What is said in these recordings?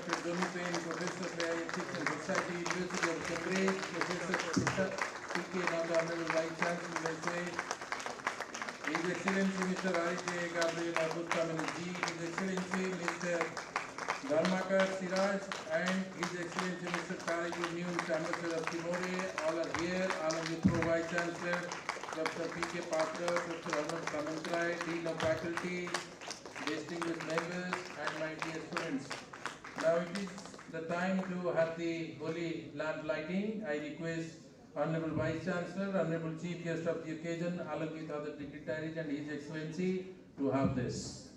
Dr. Jonnie, Professor of Ethics and Society, University of Cambridge, Professor Siksha, PK, now the Honorable Vice Chancellor, His Excellency Mr. Arlette, Gabriela, Bustamante, His Excellency Mr. Dharmakumar, Seeraj, and His Excellency Mr. Karlito, Nunes, Ambassador of Timor, all are here, all of the Prof. Vice Chancellor, Dr. PK Patra, Dr. Arlette, Dean of Faculty, distinguished members, and my dear students. Now it is the time to have the holy lamp lighting. I request Honorable Vice Chancellor, Honorable Chief Guest of the occasion, along with other dignitaries and His Excellency, to have this.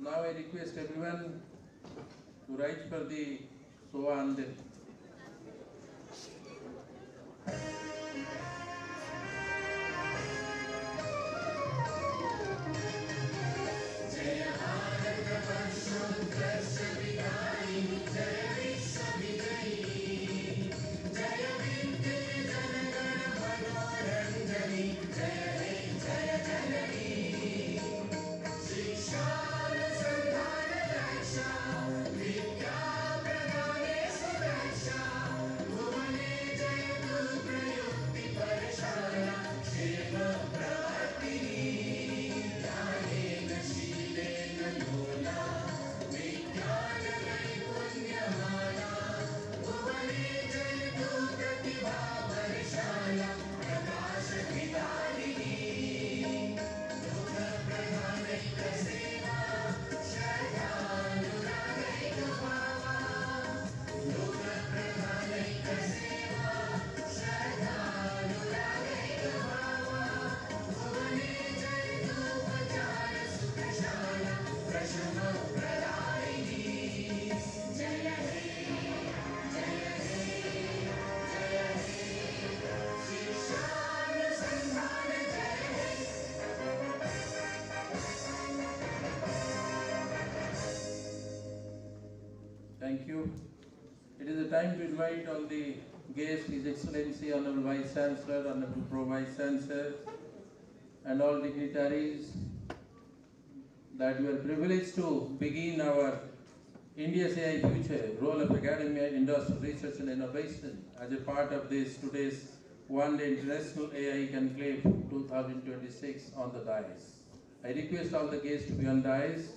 Now I request everyone to rise for the SOA anthem. Thank you. It is the time to invite all the guests, His Excellency, Honorable Vice Chancellor, Honorable Pro Vice Chancellor, and all dignitaries, that we are privileged to begin our India's AI Future, role of academia, industrial research and innovation as a part of this today's one-day International AI Conclave 2026 on the dais. I request all the guests to be on dais.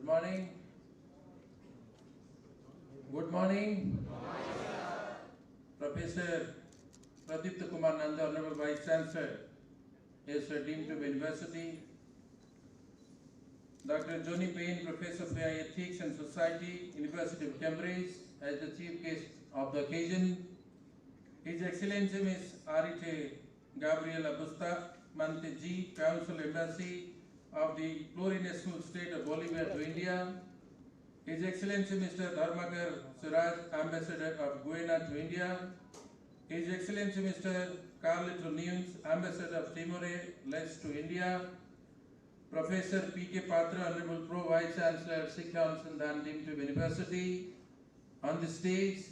Good morning. Good morning. Professor Pradipta Nanda, Honorable Vice Chancellor, SOA Deemed to be University. Dr. Jonnie, Professor of Ethics and Society, University of Cambridge, as the chief guest of the occasion. His Excellency Ms. Arlette Gabriela Bustamante, Counsellor Embassy of the Plurinational State of Bolivia to India. His Excellency Mr. Dharmakumar, Seeraj, Ambassador of Guyana to India. His Excellency Mr. Karlito, Nunes, Ambassador of Timor, Leste to India. Professor P.K. Patra, Honorable Prof, Vice Chancellor, Siksha Anusandhan, Deemed to be University. On the stage,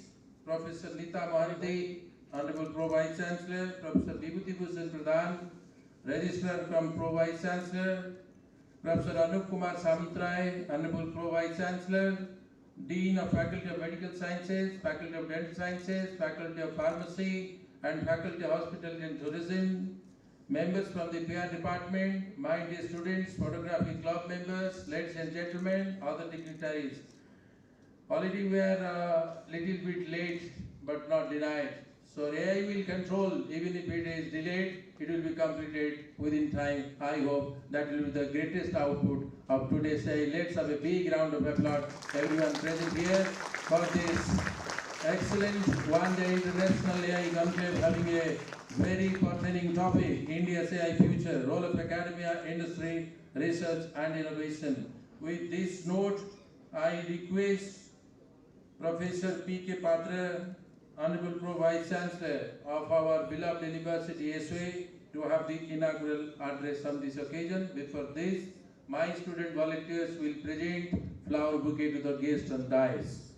Professor Nita Mohanty, Honorable Prof, Vice Chancellor, Professor Vibhuti Bhushan Pradhan, Registrar from Prof, Vice Chancellor, Professor Dharmakumar Samantrai, Honorable Prof, Vice Chancellor, Dean of Faculty of Medical Sciences, Faculty of Dental Sciences, Faculty of Pharmacy, and Faculty of Hospitality and Tourism, members from the PR Department, my dear students, photography club members, ladies and gentlemen, other dignitaries. Already we are a little bit late, but not denied. So AI will control, even if it is delayed, it will be completed within time. I hope that will be the greatest output of today's day. Let's have a big round of applause, everyone present here, for this excellent one-day international AI conclave having a very pertaining topic, India's AI future, role of academia, industry, research and innovation. With this note, I request Professor P.K. Patra, Honorable Prof, Vice Chancellor of our beloved University SOA, to have the inaugural address on this occasion. Before this, my student volunteers will present flower bouquet to the guests on dais.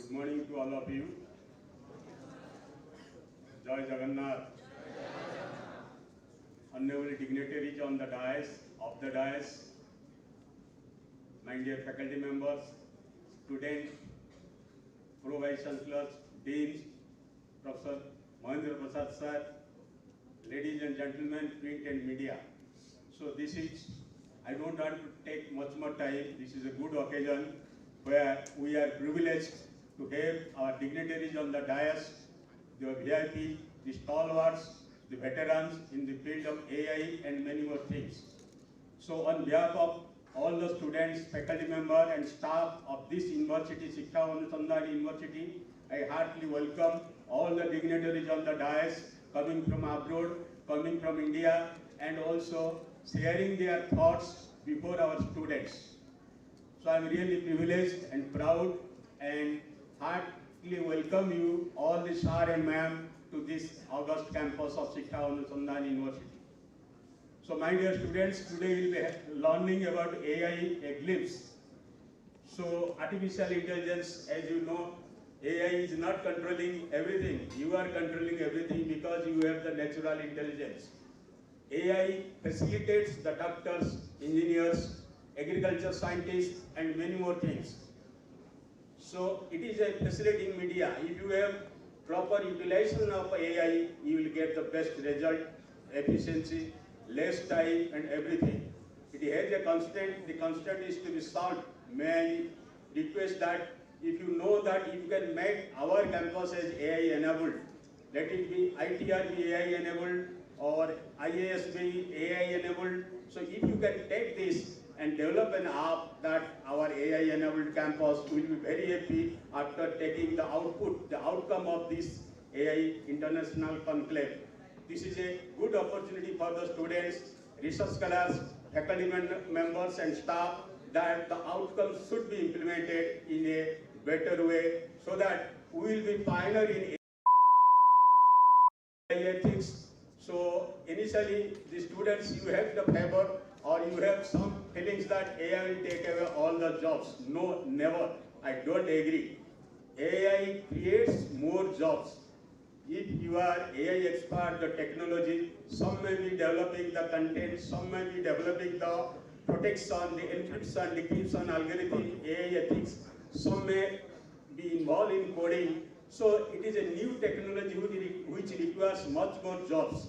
Good morning to all of you. Jai Jagannath. Honorable dignitaries on the dais, my dear faculty members, students, Pro Vice Chancellors, Deans, Professor Mahendra Prasad Sir, ladies and gentlemen, print and media. So this is, I don't want to take much more time. This is a good occasion where we are privileged to have our dignitaries on the dais, the VIP, the stalwarts, the veterans in the field of AI and many more things. So on behalf of all the students, faculty members and staff of this university, Siksha Anusandhan University, I heartily welcome all the dignitaries on the dais coming from abroad, coming from India, and also sharing their thoughts before our students. So I'm really privileged and proud and heartily welcome you, all the sir and ma'am, to this August campus of Siksha Anusandhan University. So my dear students, today we'll be learning about AI, a glimpse. So artificial intelligence, as you know, AI is not controlling everything. You are controlling everything because you have the natural intelligence. AI facilitates the doctors, engineers, agriculture scientists, and many more things. So it is a facilitating media. If you have proper utilization of AI, you will get the best result, efficiency, less time, and everything. It has a constant. The constant is to be solved. May I request that if you know that if you can make our campus as AI enabled, let it be ITR be AI enabled or IAS be AI enabled. So if you can take this and develop an app that our AI enabled campus will be very happy after taking the output, the outcome of this AI international conclave. This is a good opportunity for the students research scholars, faculty members and staff that the outcomes should be implemented in a better way so that we will be pioneer in AI ethics. So initially the students, you have the favor or you have some feelings that AI will take away all the jobs. No, never. I don't agree. AI creates more jobs. If you are AI expert, the technology, some may be developing the content, some may be developing the protection, the encryption, decryption algorithm, AI ethics, some may be involved in coding. So it is a new technology which requires much more jobs.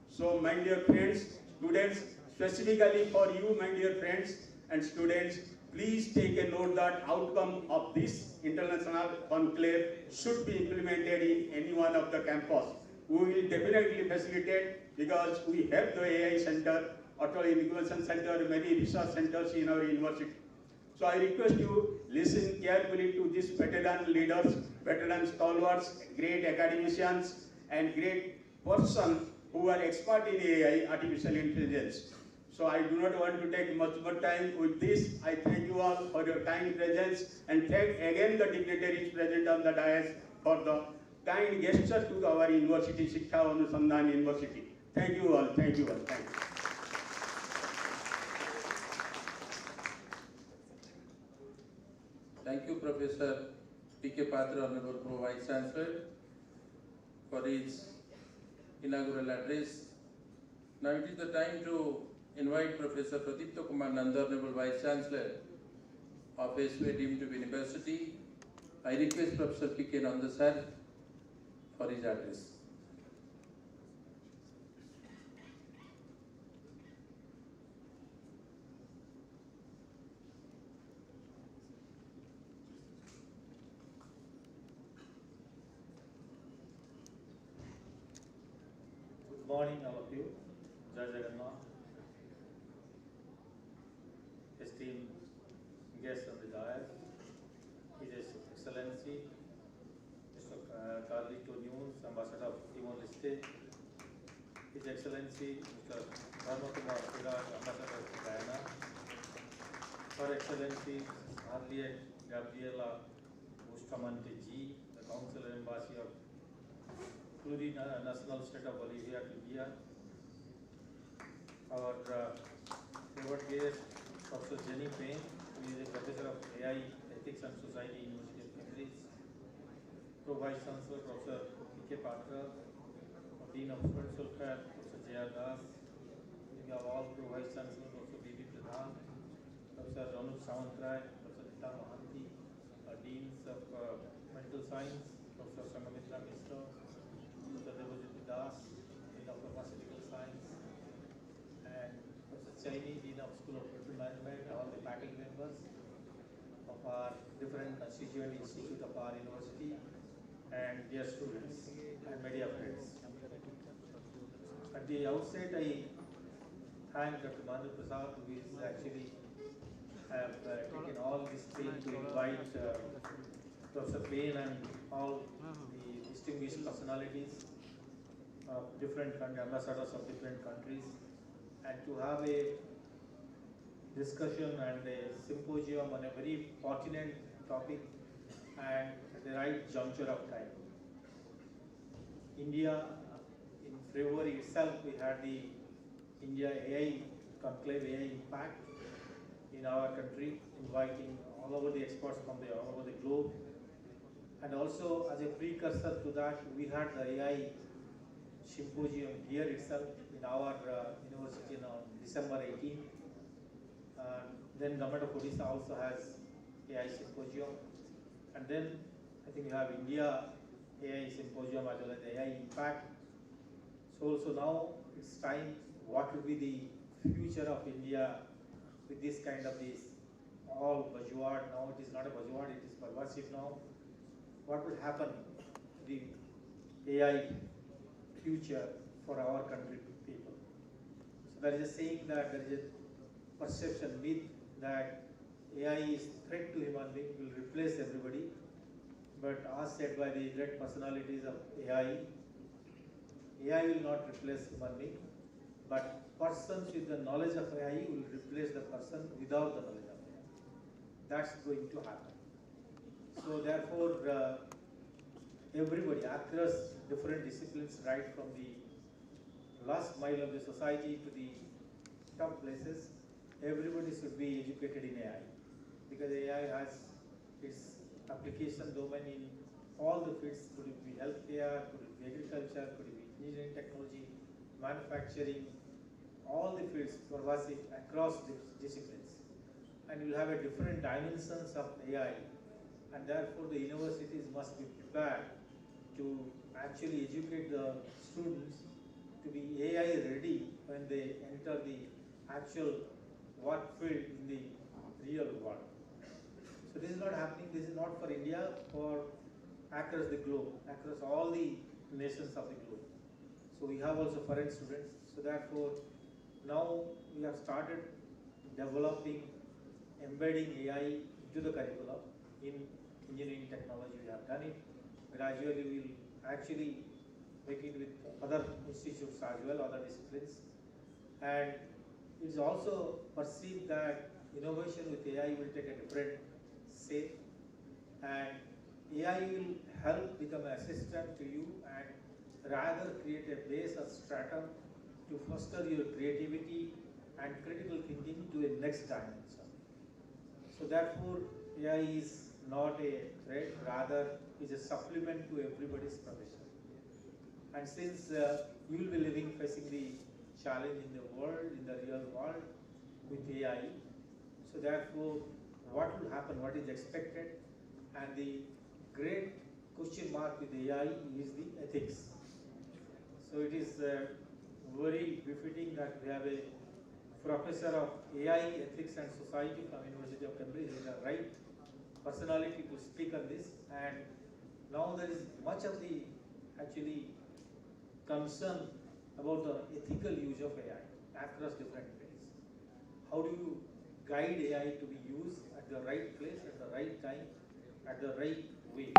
So my dear friends, students, specifically for you, my dear friends and students, please take a note that outcome of this international conclave should be implemented in any one of the campus. We will definitely facilitate because we have the AI center, Auto Incubation Center, many research centers in our university. So I request you listen carefully to these veteran leaders, veteran stalwarts, great academicians, and great persons who are expert in AI, artificial intelligence. So I do not want to take much more time with this. I thank you all for your kind presence and thank again the dignitaries present on the dais for the kind gesture to our university, Siksha Anusandhan University. Thank you all. Thank you all. Thank you. Thank you, Professor P.K. Patra, Honorable Pro Vice Chancellor, for his inaugural address. Now it is the time to invite Professor Kumar Nanda, Honorable Vice Chancellor of SOA deemed to be University. I request Professor P.K. Nanda sir for his address. Good morning, all of you. Jai Jagannath. Esteemed guests on the dais, His Excellency, Mr. Karlito Nunes, Ambassador of Timor Leste, His Excellency, Mr. Dharmakumar, Seeraj, Ambassador of Guyana, Her Excellency, Arlette, Gabriela, Bustamante G, the Counsellor Embassy of Plurinational State of Bolivia, our favorite guest, Professor Jonnie Penn, who is a Professor of AI, Ethics and Society, University of Cambridge, Pro Vice Chancellor, Professor P.K. Patra, Dean of Student Welfare, Professor J.R. Das, we have all Pro Vice Chancellor, Professor B.B. Pradhan, Professor Samantrai, Professor Nita Mahanti, Deans of Mental Science, Professor Sangamitra Mishra, Das, Dean of Pharmaceutical Science, and Professor Chaini, Dean of School of Hotel Management, all the faculty members of our different constituent institute of our university, and dear students and media friends. At the outset, I thank Dr. Manu Prasad, who is actually have taken all this time to invite Professor Penn and all the distinguished personalities of different ambassadors of different countries, and to have a discussion and a symposium on a very pertinent topic and at the right juncture of time. India, in February itself, we had the India AI Conclave, AI Impact in our country, inviting all over the experts from all over the globe. And also, as a precursor to that, we had the AI Symposium here itself in our university on December 18th. Then Government of Odisha also has AI Symposium. And then I think you have India AI Symposium as well as AI Impact. So now it's time, what will be the future of India with this kind of this all buzzword? Now it is not a buzzword, it is pervasive now. What will happen to the AI future for our country people? So there is a saying that there is a perception, myth that AI is threat to human being, will replace everybody. But as said by the great personalities of AI will not replace human being, but persons with the knowledge of AI will replace the person without the knowledge of AI. That's going to happen. So therefore, everybody across different disciplines, right from the last mile of the society to the top places, everybody should be educated in AI, because AI has its application domain in all the fields. Could it be healthcare, could it be agriculture, could it be engineering technology, manufacturing, all the fields pervasive across the disciplines. And you will have a different dimensions of AI, and therefore the universities must be prepared to actually educate the students to be AI ready when they enter the actual work field in the real world. So this is not happening. This is not for India, for across the globe, across all the nations of the globe. So we have also foreign students. So therefore, now we have started developing, embedding AI into the curriculum. In engineering technology, we have done it. Gradually, we will actually make it with other institutes as well, other disciplines. And it's also perceived that innovation with AI will take a different shape, and AI will help become an assistant to you and rather create a base or stratum to foster your creativity and critical thinking to a next dimension. So therefore, AI is not a threat, rather is a supplement to everybody's profession. And since you will be living facing the challenge in the world, in the real world with AI, so therefore what will happen, what is expected, and the great question mark with AI is the ethics. So it is very befitting that we have a professor of AI, Ethics and Society from University of Cambridge. He is the right personality to speak on this. And now there is much of the actually concern about the ethical use of AI across different fields. How do you guide AI to be used at the right place, at the right time, at the right way?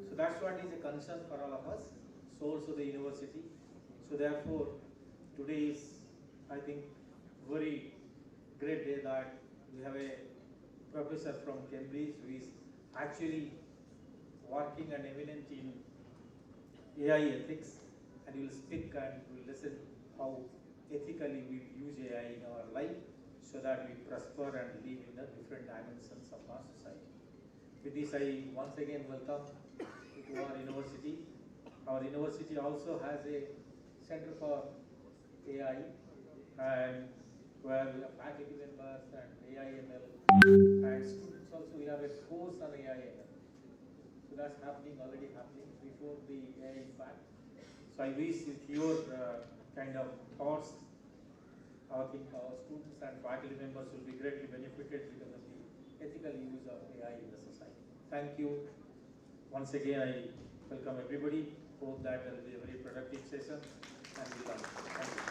So that's what is a concern for all of us, so also the university. So therefore, today is, I think, very great day that we have a professor from Cambridge who is actually working and eminent in AI ethics, and he will speak and we will listen how ethically we use AI in our life so that we prosper and live in the different dimensions of our society. With this, I once again welcome you to our university. Our university also has a Center for AI, and where we have faculty members and AI/ML, and students also. We have a course on AI/ML. So that's already happening before the AI impact. So I wish with your kind of thoughts, I think our students and faculty members will be greatly benefited because of the ethical use of AI in the society. Thank you. Once again, I welcome everybody. Hope that there will be a very productive session and we learn. Thank you.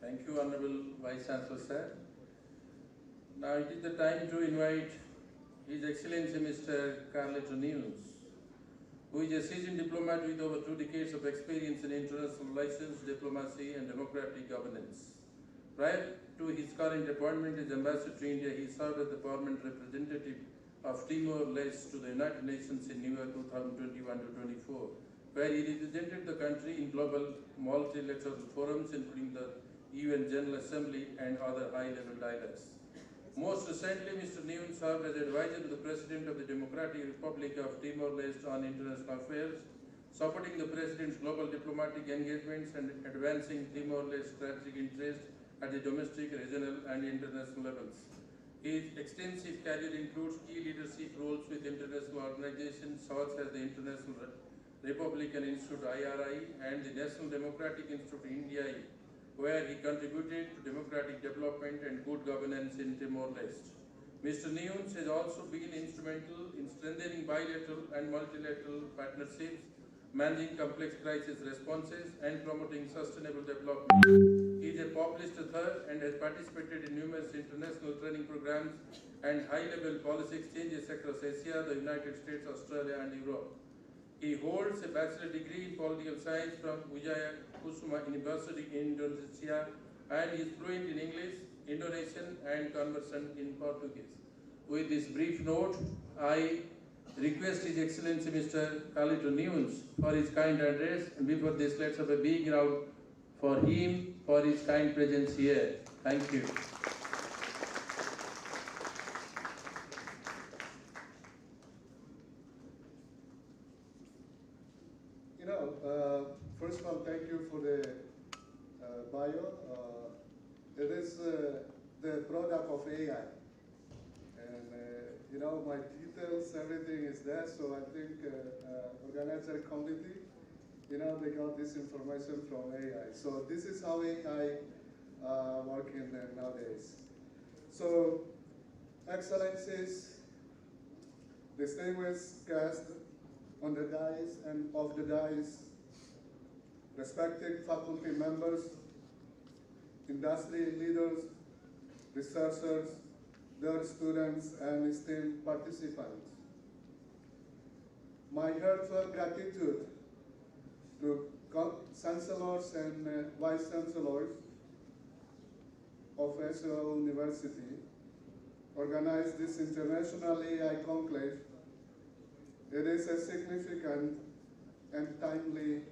Thank you, Honorable Vice Chancellor, sir. Now it is the time to invite His Excellency Mr. Karlito, who is a seasoned diplomat with over 2 decades of experience in international relations, diplomacy, and democratic governance. Prior to his current appointment as Ambassador to India, he served as the permanent representative of Timor, Leste to the United Nations in New Year 2021-24, where he represented the country in global multilateral forums, including the UN General Assembly and other high-level dialogues. Most recently, Mr. Nunes served as advisor to the President of the Democratic Republic of Timor-Leste on international affairs, supporting the President's global diplomatic engagements and advancing Timor-Leste strategic interests at the domestic, regional, and international levels. His extensive career includes key leadership roles with international organizations such as the International Republican Institute (IRI) and the National Democratic Institute (NDI), where he contributed to democratic development and good governance in Timor-Leste. Mr. Nunes has also been instrumental in strengthening bilateral and multilateral partnerships, managing complex crisis responses, and promoting sustainable development. He is a published author and has participated in numerous international training programs and high-level policy exchanges across Asia, the United States, Australia, and Europe. He holds a bachelor degree in political science from Wijaya Kusuma University in Indonesia and is fluent in English, Indonesian and conversant in Portuguese. With this brief note, I request His Excellency Mr. Karlito Nunes for his kind address, and before this, let's have a big round for him for his kind presence here. Thank you. First of all, thank you for the bio. It is the product of AI. And, my details, everything is there, so I think organizer committee, they got this information from AI. So this is how AI working nowadays. So, Excellencies, distinguished guests on the dais and off the dais, respected faculty members, industry leaders, researchers, their students, and esteemed participants. My heartfelt gratitude to chancellors and vice chancellors of SOA University organized this international AI conclave. It is a significant and timely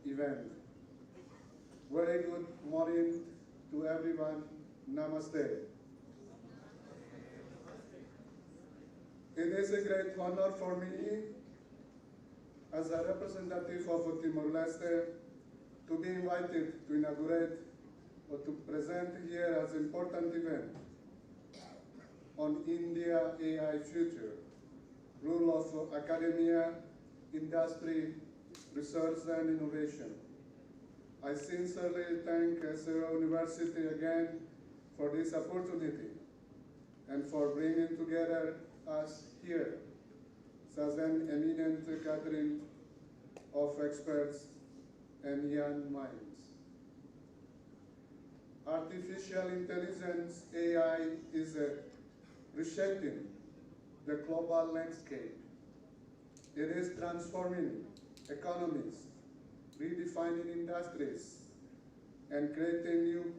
event. Very good morning to everyone. Namaste. It is a great honor for me as a representative of Timor-Leste to be invited to inaugurate or to present here as an important event on India AI future, role of academia, industry, research and innovation. I sincerely thank SOA University again for this opportunity and for bringing together us here, such an eminent gathering of experts and young minds. Artificial intelligence, AI, is reshaping the global landscape. It is transforming economies, redefining industries, and creating new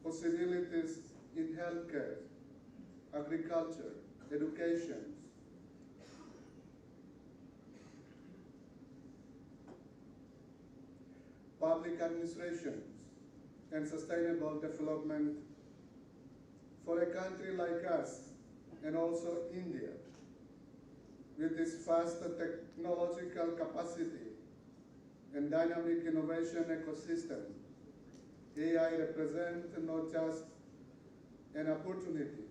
possibilities in healthcare, agriculture, education, public administration, and sustainable development for a country like us, and also India, with its vast technological capacity and dynamic innovation ecosystem. AI represents not just an opportunity,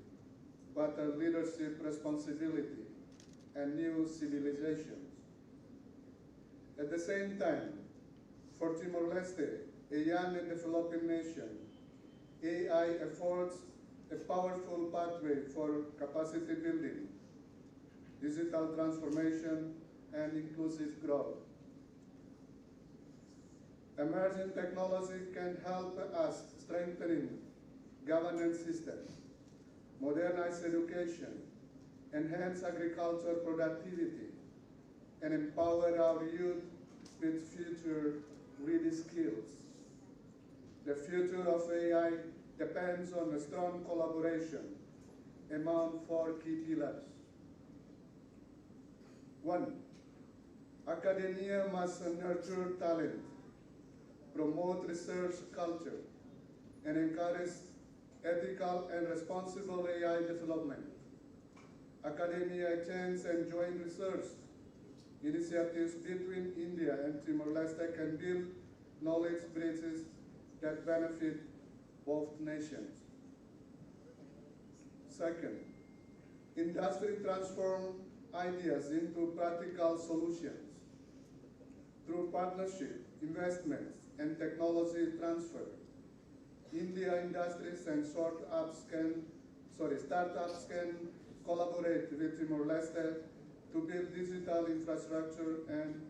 but a leadership responsibility and new civilizations. At the same time, for Timor-Leste, a young and developing nation, AI affords a powerful pathway for capacity building, digital transformation, and inclusive growth. Emerging technology can help us strengthening governance systems, modernize education, enhance agricultural productivity, and empower our youth with future-ready skills. The future of AI depends on a strong collaboration among 4 key pillars. 1. Academia must nurture talent, promote research culture, and encourage ethical and responsible AI development. Academia exchange and joint research initiatives between India and Timor-Leste can build knowledge bridges that benefit both nations. Second, industry transform ideas into practical solutions through partnership, investments, and technology transfer. India industries and startups can collaborate with Timor-Leste to build digital infrastructure and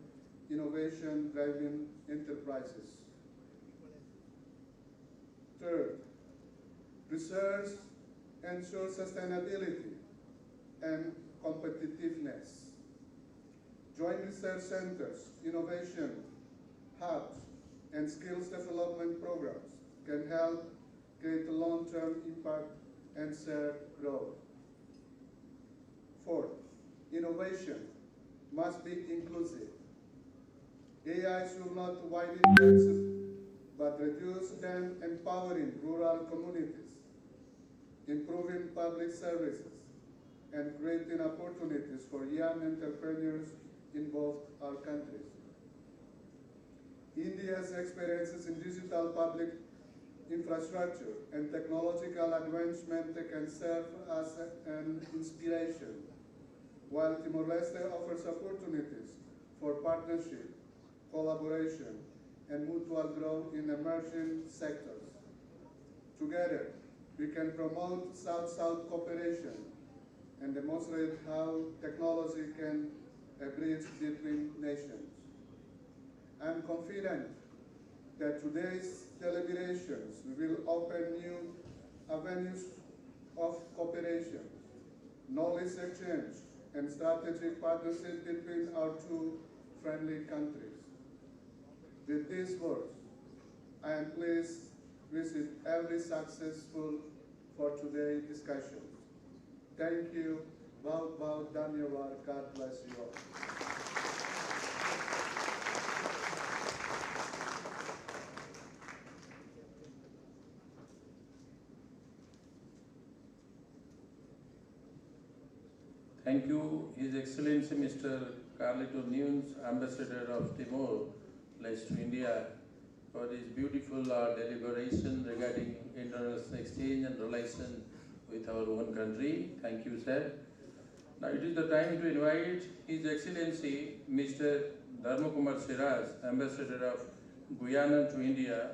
innovation-driven enterprises. Third, research ensures sustainability and competitiveness. joint research centers, innovation hubs, and skills development programs can help create a long-term impact and share growth. Fourth, innovation must be inclusive. AI should not widen access, but reduce them, empowering rural communities, improving public services, and creating opportunities for young entrepreneurs in both our countries. India's experiences in digital public infrastructure and technological advancement can serve as an inspiration, while Timor-Leste offers opportunities for partnership, collaboration, and mutual growth in emerging sectors. Together, we can promote South-South cooperation and demonstrate how technology can bridge between nations. I'm confident that today's deliberations will open new avenues of cooperation, knowledge exchange, and strategic partnership between our two friendly countries. With these words, I am pleased to wish every successful for today's discussion. Thank you. Bahut dhanyawad. God bless you all. Thank you, His Excellency Mr. Karlito Nunes, Ambassador of Timor, Leste to India, for this beautiful deliberation regarding international exchange and relation with our own country. Thank you, sir. Now it is the time to invite His Excellency Mr. Dharmakumar Seeraj, Ambassador of Guyana to India,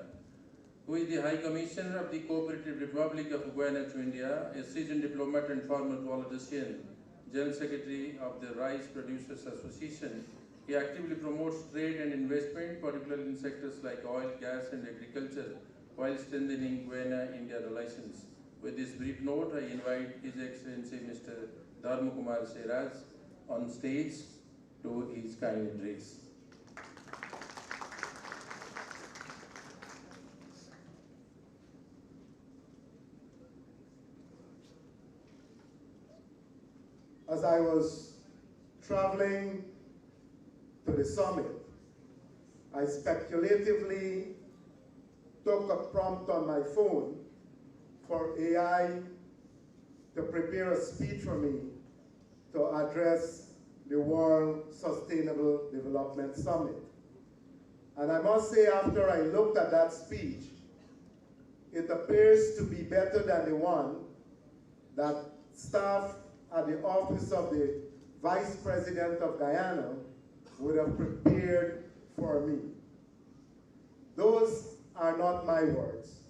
who is the High Commissioner of the Cooperative Republic of Guyana to India, a seasoned diplomat and former politician, General Secretary of the Rice Producers Association. He actively promotes trade and investment, particularly in sectors like oil, gas, and agriculture, while strengthening Guyana-India relations. With this brief note, I invite His Excellency Mr. Dharmakumar Seeraj on stage to his kind address. As I was traveling to the summit, I speculatively took a prompt on my phone for AI to prepare a speech for me to address the World Sustainable Development Summit. And I must say, after I looked at that speech, it appears to be better than the one that staff at the office of the Vice President of Guyana would have prepared for me. Those are not my words.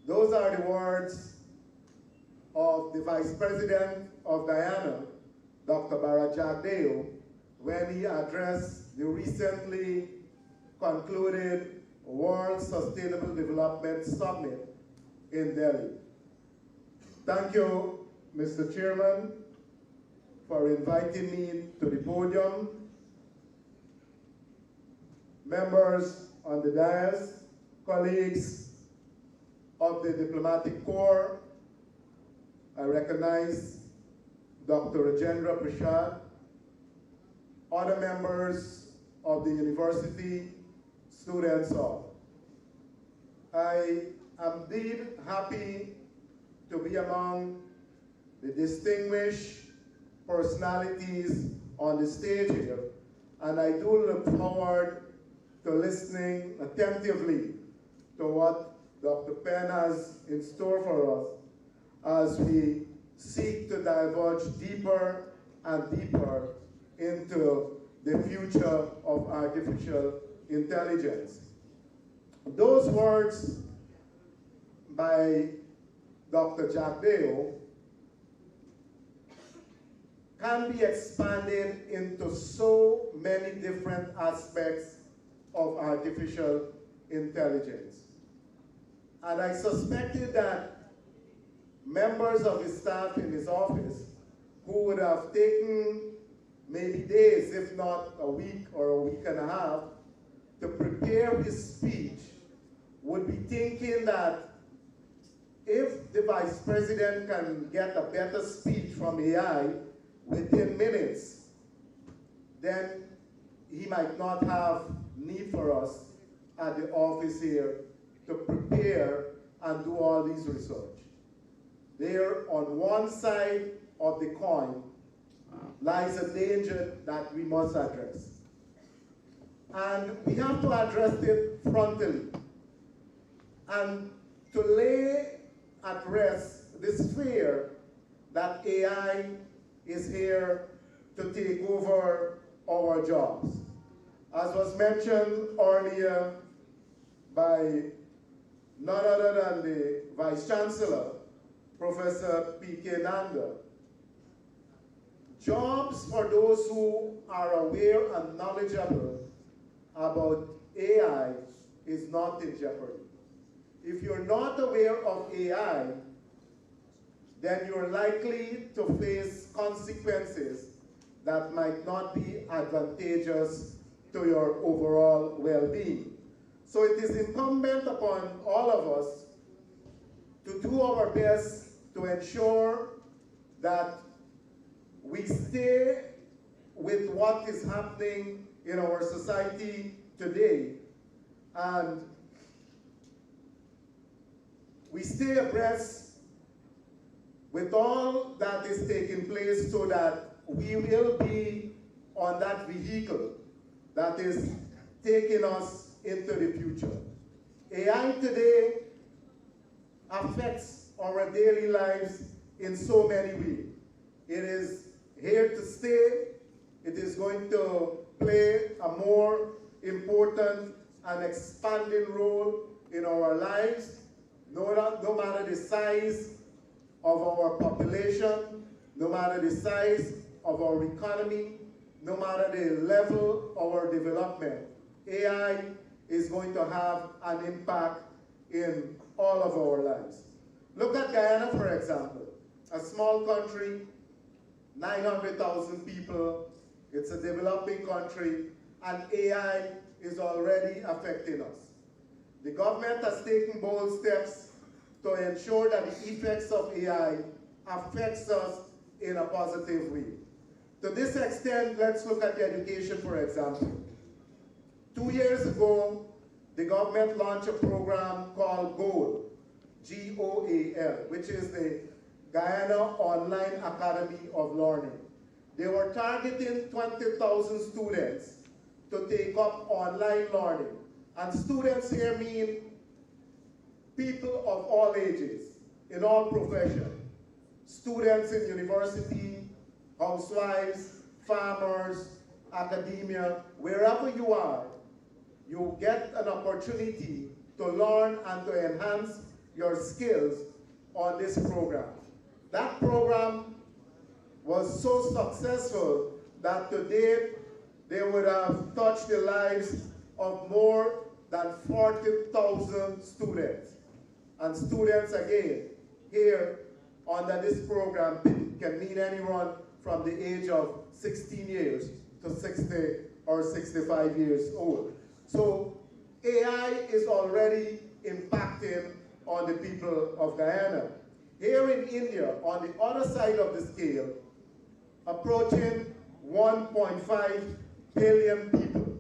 Those are the words of the Vice President of Guyana, Dr. Barajagdeo, when he addressed the recently concluded World Sustainable Development Summit in Delhi. Thank you, Mr. Chairman, for inviting me to the podium. Members on the dais, colleagues of the diplomatic corps, I recognize Dr. Rajendra Prasad, other members of the university, students all. I am indeed happy to be among the distinguished personalities on the stage here, and I do look forward to listening attentively to what Dr. Penn has in store for us as we seek to divulge deeper and deeper into the future of artificial intelligence. Those words by Dr. Jagdeo can be expanded into so many different aspects of artificial intelligence. And I suspected that members of his staff in his office who would have taken maybe days, if not a week or a week and a half, to prepare his speech, would be thinking that if the Vice President can get a better speech from AI within minutes, then he might not have need for us at the office here to prepare and do all these research. There, on one side of the coin, lies a danger that we must address. And we have to address it frontally. And to lay at rest this fear that AI is here to take over our jobs. As was mentioned earlier by none other than the Vice Chancellor, Professor P.K. Nanda, jobs for those who are aware and knowledgeable about AI is not in jeopardy. If you're not aware of AI, then you're likely to face consequences that might not be advantageous to your overall well-being. So it is incumbent upon all of us to do our best to ensure that we stay with what is happening in our society today, and we stay abreast with all that is taking place so that we will be on that vehicle that is taking us into the future. AI today affects our daily lives in so many ways. It is here to stay. It is going to play a more important and expanding role in our lives, no matter the size of our population, no matter the size of our economy, no matter the level of our development. AI is going to have an impact in all of our lives. Look at Guyana, for example, a small country, 900,000 people. It's a developing country, and AI is already affecting us. The government has taken bold steps to ensure that the effects of AI affects us in a positive way. To this extent, let's look at the education, for example. 2 years ago, the government launched a program called GOAL, G-O-A-L, which is the Guyana Online Academy of Learning. They were targeting 20,000 students to take up online learning. And students here mean people of all ages, in all professions. Students in university, housewives, farmers, academia, wherever you are, you get an opportunity to learn and to enhance your skills on this program. That program was so successful that to date, they would have touched the lives of more than 40,000 students. And students, again, here under this program can mean anyone from the age of 16 years to 60 or 65 years old. So AI is already impacting on the people of Guyana. Here in India, on the other side of the scale, approaching 1.5 billion people.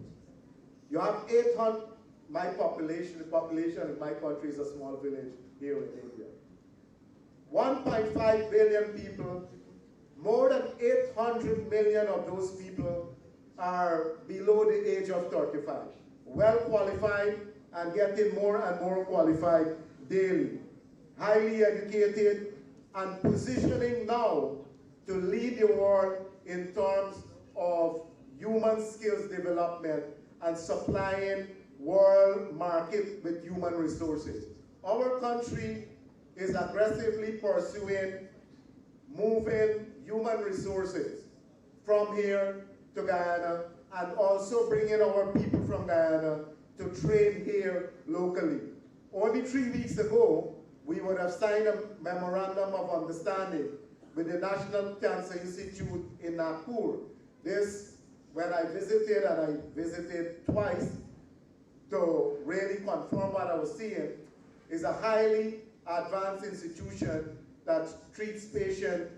You have 800, the population in my country is a small village here in India. 1.5 billion people, more than 800 million of those people are below the age of 35. Well qualified and getting more and more qualified daily. Highly educated and positioning now to lead the world in terms of human skills development and supplying world market with human resources. Our country is aggressively pursuing moving human resources from here to Guyana and also bringing our people from Guyana to train here locally. Only 3 weeks ago, we would have signed a memorandum of understanding with the National Cancer Institute in Nagpur, This, when I visited, and I visited twice to really confirm what I was seeing, is a highly advanced institution that treats patients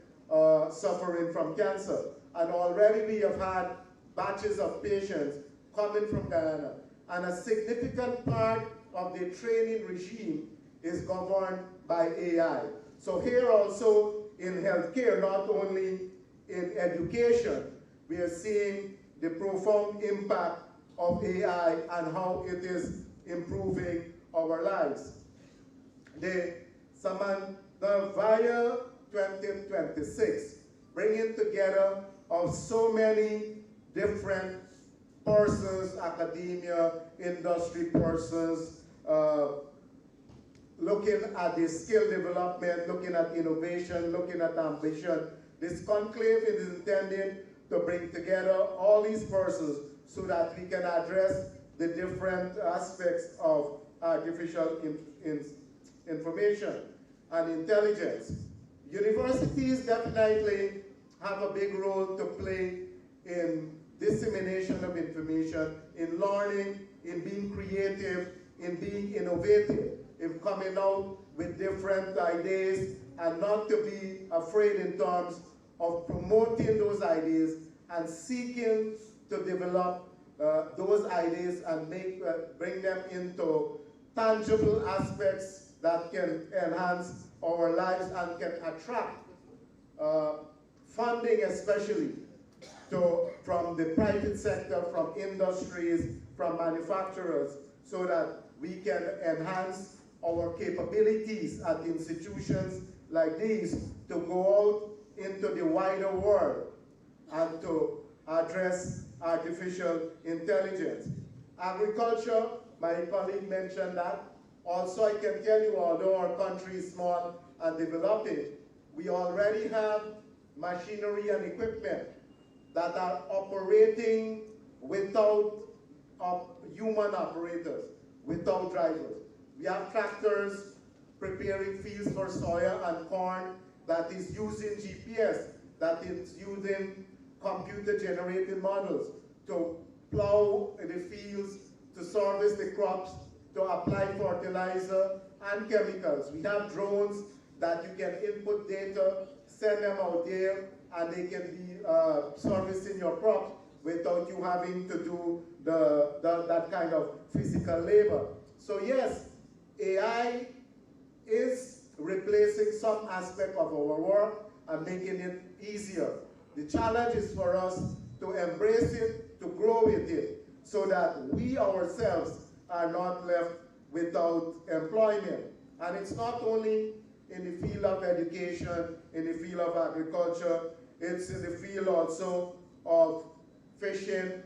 suffering from cancer. And already we have had batches of patients coming from Guyana. And a significant part of the training regime is governed by AI. So here also in healthcare, not only in education, we are seeing the profound impact of AI and how it is improving our lives. The Samantha 2026, bringing together of so many different persons, academia, industry persons, looking at the skill development, looking at innovation, looking at ambition. This conclave is intended to bring together all these persons so that we can address the different aspects of artificial information and intelligence. Universities definitely have a big role to play in dissemination of information, in learning, in being creative, in being innovative, in coming out with different ideas, and not to be afraid in terms of promoting those ideas and seeking to develop those ideas and bring them into tangible aspects that can enhance our lives and can attract funding, especially from the private sector, from industries, from manufacturers, so that we can enhance our capabilities at institutions like these to go out into the wider world and to address artificial intelligence. Agriculture, my colleague mentioned that. Also, I can tell you, although our country is small and developing, we already have machinery and equipment that are operating without human operators, without drivers. We have tractors preparing fields for soya and corn that is using GPS, that is using computer-generated models to plow the fields, to service the crops, to apply fertilizer and chemicals. We have drones that you can input data, send them out there, and they can be servicing your crops without you having to do that kind of physical labor. So yes, AI is replacing some aspect of our work and making it easier. The challenge is for us to embrace it, to grow with it, so that we ourselves are not left without employment. And it's not only in the field of education, in the field of agriculture, it's in the field also of fishing.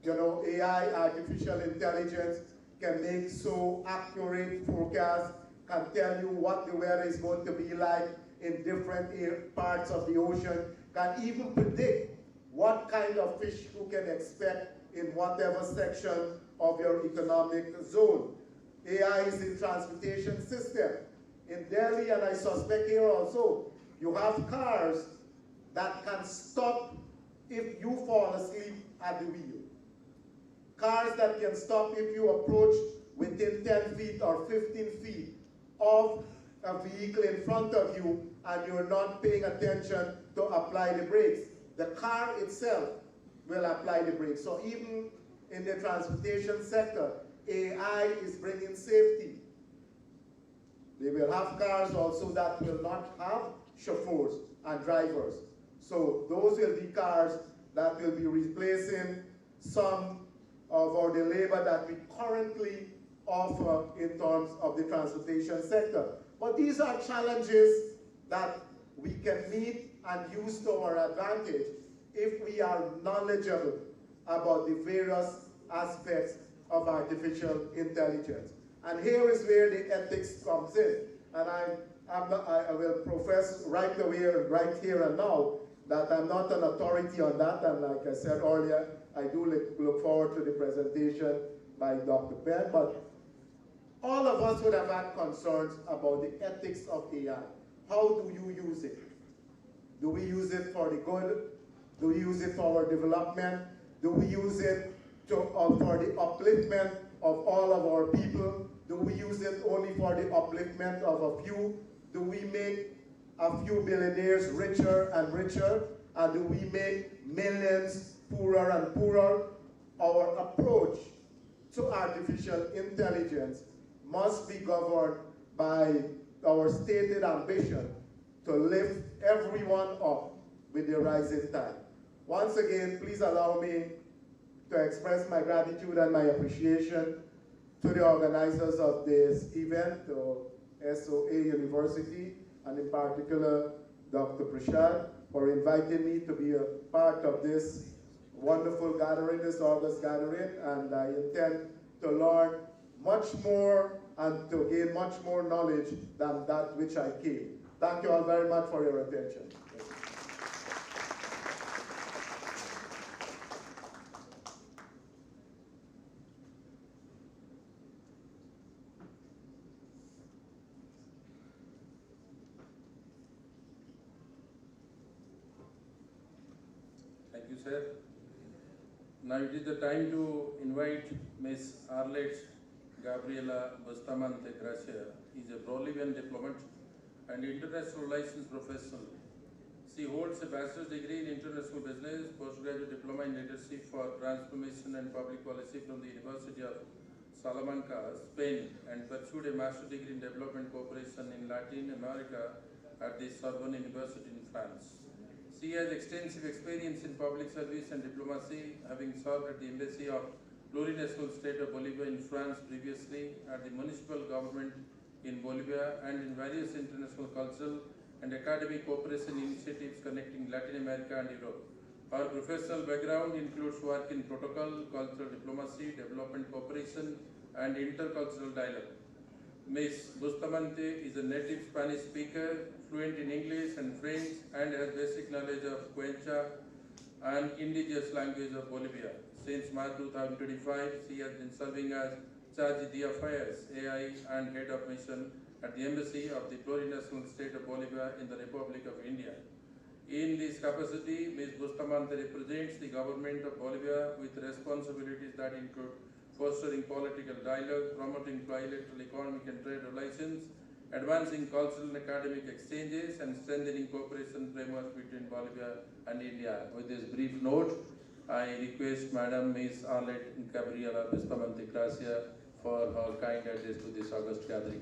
You know, AI, artificial intelligence, can make so accurate forecasts, can tell you what the weather is going to be like in different parts of the ocean, can even predict what kind of fish you can expect in whatever section of your economic zone. AI is in transportation system. In Delhi, and I suspect here also, you have cars that can stop if you fall asleep at the wheel. Cars that can stop if you approach within 10 feet or 15 feet of a vehicle in front of you and you're not paying attention to apply the brakes. The car itself will apply the brakes. So even in the transportation sector, AI is bringing safety. They will have cars also that will not have chauffeurs and drivers. So those will be cars that will be replacing some of the labor that we currently offer in terms of the transportation sector. But these are challenges that we can meet and use to our advantage if we are knowledgeable about the various aspects of artificial intelligence. And here is where the ethics comes in. And I will profess right away, right here and now, that I'm not an authority on that. And like I said earlier, I do look forward to the presentation by Dr. Penn. But all of us would have had concerns about the ethics of AI. How do you use it? Do we use it for the good Do we use it for our development? Do we use it for the upliftment of all of our people? Do we use it only for the upliftment of a few? Do we make a few billionaires richer and richer? And do we make millions poorer and poorer? Our approach to artificial intelligence must be governed by our stated ambition to lift everyone up with the rising tide. Once again, please allow me to express my gratitude and my appreciation to the organizers of this event, to SOA University, and in particular, Dr. Prashad, for inviting me to be a part of this wonderful gathering, this August gathering, and I intend to learn much more and to gain much more knowledge than that which I came. Thank you all very much for your attention. Thank you, sir. Now it is the time to invite Ms. Arlette Gabriela Bustamante. Is a Bolivian diplomat and international relations professional. She holds a bachelor's degree in international business, postgraduate diploma in leadership for transformation and public policy from the University of Salamanca, Spain, and pursued a master's degree in development cooperation in Latin America at the Sorbonne University in France. She has extensive experience in public service and diplomacy, having served at the Embassy of Plurinational State of Bolivia in France previously, at the municipal government in Bolivia, and in various international cultural and academic cooperation initiatives connecting Latin America and Europe. Her professional background includes work in protocol, cultural diplomacy, development cooperation, and intercultural dialogue. Ms. Bustamante is a native Spanish speaker, fluent in English and French, and has basic knowledge of Quechua and indigenous language of Bolivia. Since March 2025, she has been serving as Charge d'Affaires, AI, and Head of Mission at the Embassy of the Plurinational State of Bolivia in the Republic of India. In this capacity, Ms. Bustamante represents the government of Bolivia with responsibilities that include fostering political dialogue, promoting bilateral economic and trade relations, advancing cultural and academic exchanges, and strengthening cooperation frameworks between Bolivia and India. With this brief note, I request Madam Ms. Arlette Gabriela Bustamante for her kind address to this August gathering.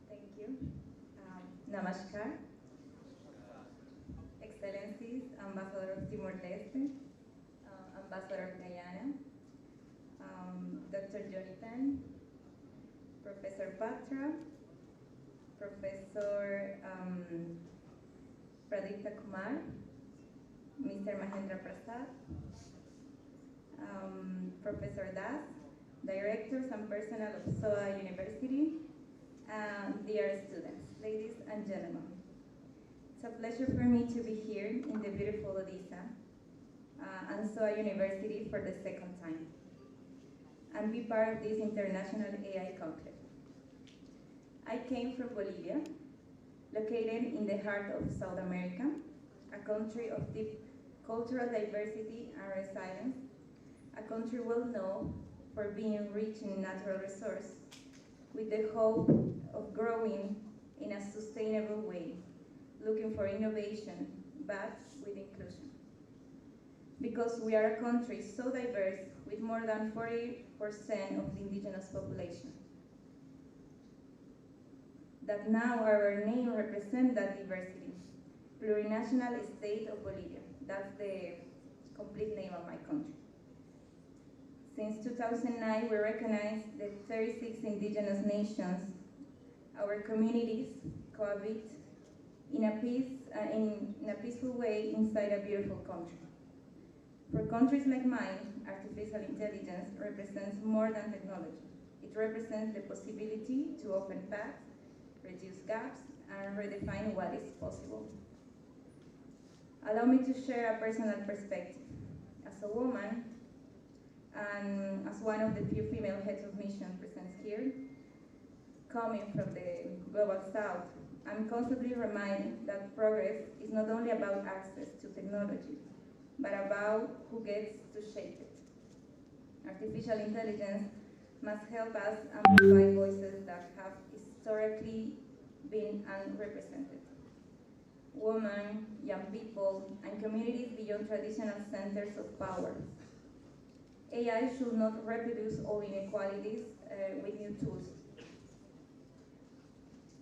Thank you. Namaskar. Excellencies, Ambassador of Timor-Leste, Ambassador of Guyana, Dr. Jonnie Penn, Professor Patra, Professor Dharmakumar, Mr. Mahendra Prasad, Professor Das, Directors and personnel of SOA University, and dear students, ladies and gentlemen. It's a pleasure for me to be here in the beautiful Odisha and SOA University for the second time and be part of this international AI conclave. I came from Bolivia, located in the heart of South America, a country of deep cultural diversity and resilience, a country well known for being rich in natural resources, with the hope of growing in a sustainable way, looking for innovation, but with inclusion. Because we are a country so diverse, with more than 40% of the indigenous population, that now our name represents that diversity. Plurinational State of Bolivia, that's the complete name of my country. Since 2009, we recognize the 36 indigenous nations. Our communities cohabit in a peaceful way inside a beautiful country. For countries like mine, artificial intelligence represents more than technology. It represents the possibility to open paths, reduce gaps, and redefine what is possible. Allow me to share a personal perspective. As a woman, and as one of the few female heads of mission present here, coming from the Global South, I'm constantly reminded that progress is not only about access to technology, but about who gets to shape it. Artificial intelligence must help us amplify voices that have historically been unrepresented. Women, young people, and communities beyond traditional centers of power. AI should not reproduce all inequalities with new tools.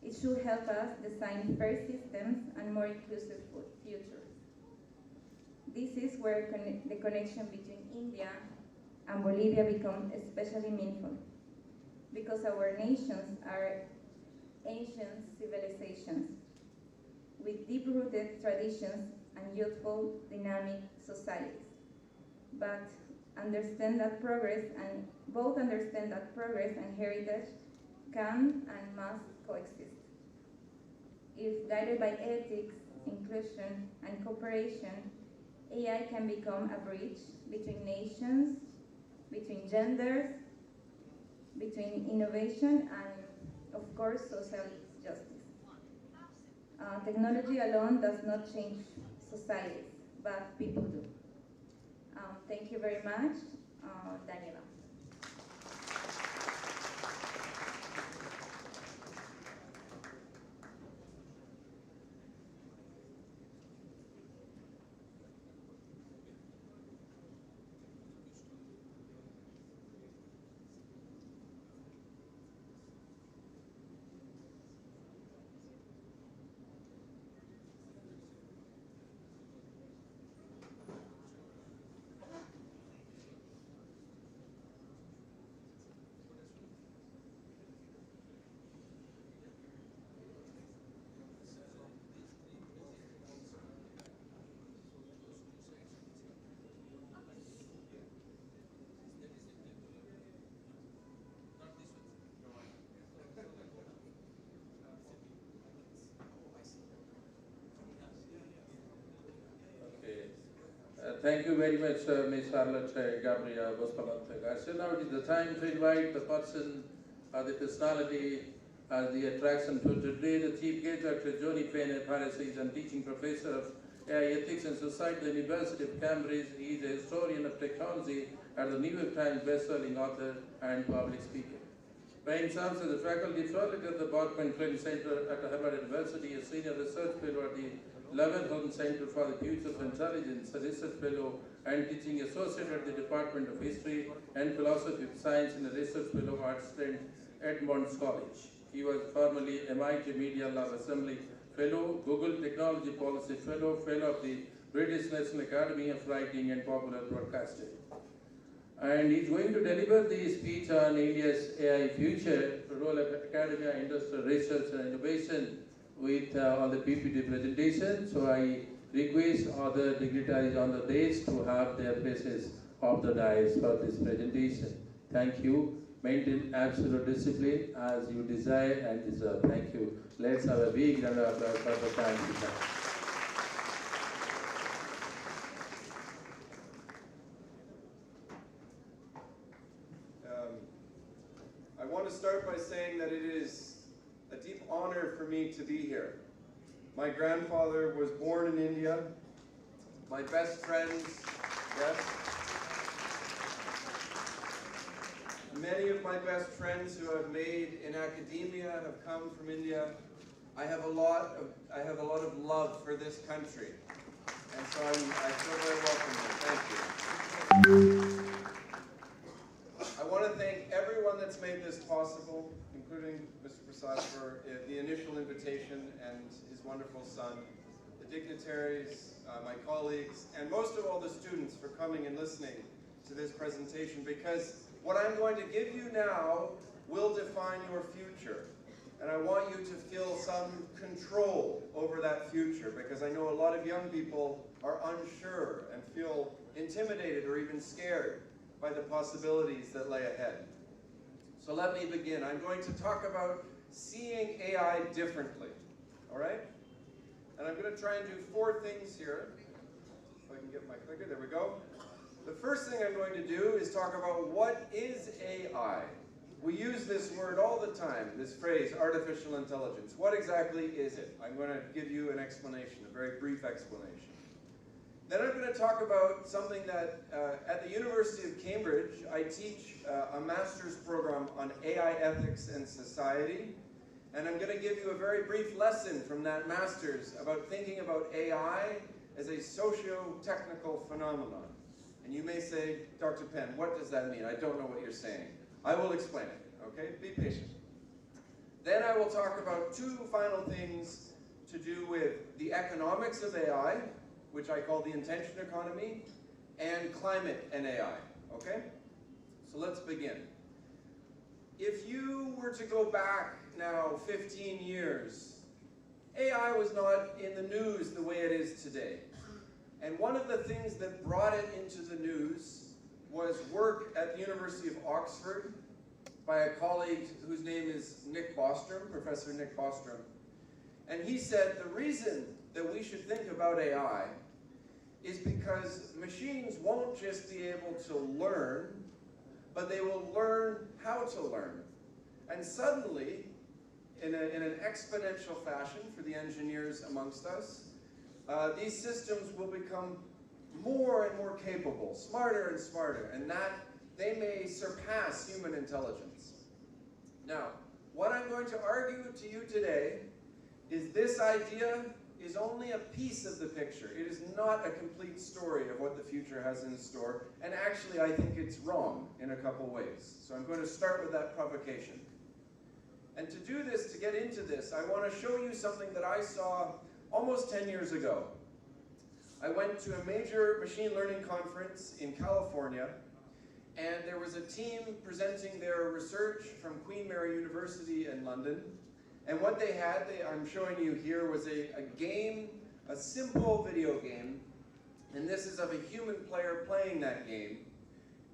It should help us design fair systems and more inclusive futures. This is where the connection between India and Bolivia becomes especially meaningful, because our nations are ancient civilizations with deep-rooted traditions and youthful, dynamic societies. But understand that progress and heritage can and must coexist. If guided by ethics, inclusion, and cooperation, AI can become a bridge between nations, between genders, between innovation, and, of course, social justice. Technology alone does not change societies, but people do. Thank you very much, Daniela. Thank you very much, Ms. Arlette, Gabriela, Bustamante. So now it is the time to invite the person, the personality, the attraction for today. The chief guest, Dr. Jonnie Penn, Paris, is a teaching professor of AI Ethics and Society at the University of Cambridge. He is a historian of technology and the New York Times best-selling author and public speaker. Penn serves as a faculty fellow at the Bachman Training Center at Harvard University, a senior research fellow at the Leventhal Center for the Future of Intelligence, a research fellow and teaching associate at the Department of History and Philosophy of Science and a research fellow at St. Edmund's College. He was formerly MIT Media Lab Assembly Fellow, Google Technology Policy Fellow, Fellow of the British National Academy of Writing and Popular Broadcasting. And he's going to deliver the speech on India's AI future, the role of academia, industrial research and innovation, with on the PPT presentation. So I request other dignitaries on the dais to have their places off the dais for this presentation. Thank you. Maintain absolute discipline as you desire and deserve. Thank you. Let's have a big round of applause for the time to come. I want to start by saying that it is a deep honor for me to be here. My grandfather was born in India. My best friends, yes. Many of my best friends who I've made in academia have come from India. I have a lot of love for this country. And so I feel very welcome here. Thank you. I want to thank everyone that's made this possible, including Mr. Prasad for the initial invitation and his wonderful son, the dignitaries, my colleagues, and most of all the students for coming and listening to this presentation, because what I'm going to give you now will define your future. And I want you to feel some control over that future, because I know a lot of young people are unsure and feel intimidated or even scared by the possibilities that lay ahead. So let me begin. I'm going to talk about seeing AI differently, all right? And I'm going to try and do 4 things here. If I can get my clicker, there we go. The first thing I'm going to do is talk about what is AI. We use this word all the time, this phrase, artificial intelligence. What exactly is it? I'm going to give you an explanation, a very brief explanation. Then I'm going to talk about something that at the University of Cambridge, I teach a master's program on AI ethics and society. And I'm going to give you a very brief lesson from that master's about thinking about AI as a socio-technical phenomenon. And you may say, Dr. Penn, what does that mean? I don't know what you're saying. I will explain it, okay? Be patient. Then I will talk about two final things to do with the economics of AI, which I call the intention economy, and climate and AI, okay? So let's begin. If you were to go back now 15 years, AI was not in the news the way it is today. And one of the things that brought it into the news was work at the University of Oxford by a colleague whose name is Nick Bostrom, Professor Nick Bostrom. And he said the reason that we should think about AI is because machines won't just be able to learn, but they will learn how to learn. And suddenly, in an exponential fashion for the engineers amongst us, these systems will become more and more capable, smarter and smarter, and that they may surpass human intelligence. Now, what I'm going to argue to you today is this idea is only a piece of the picture. It is not a complete story of what the future has in store, and actually I think it's wrong in a couple ways. So I'm going to start with that provocation. And to do this, to get into this, I want to show you something that I saw almost 10 years ago. I went to a major machine learning conference in California, and there was a team presenting their research from Queen Mary University in London. And what they had, I'm showing you here, was a game, a simple video game. And this is of a human player playing that game.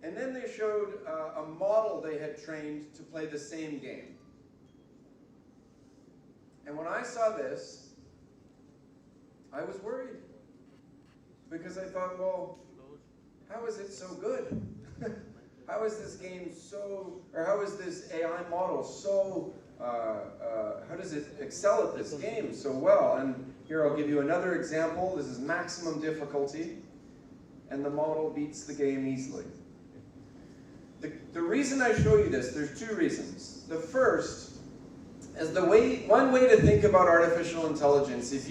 And then they showed a model they had trained to play the same game. And when I saw this, I was worried. Because I thought, well, how is it so good? How is this game so, or how is this AI model so, how does it excel at this game so well? And here I'll give you another example. This is maximum difficulty, and the model beats the game easily. The reason I show you this, there's two reasons. The first is one way to think about artificial intelligence. If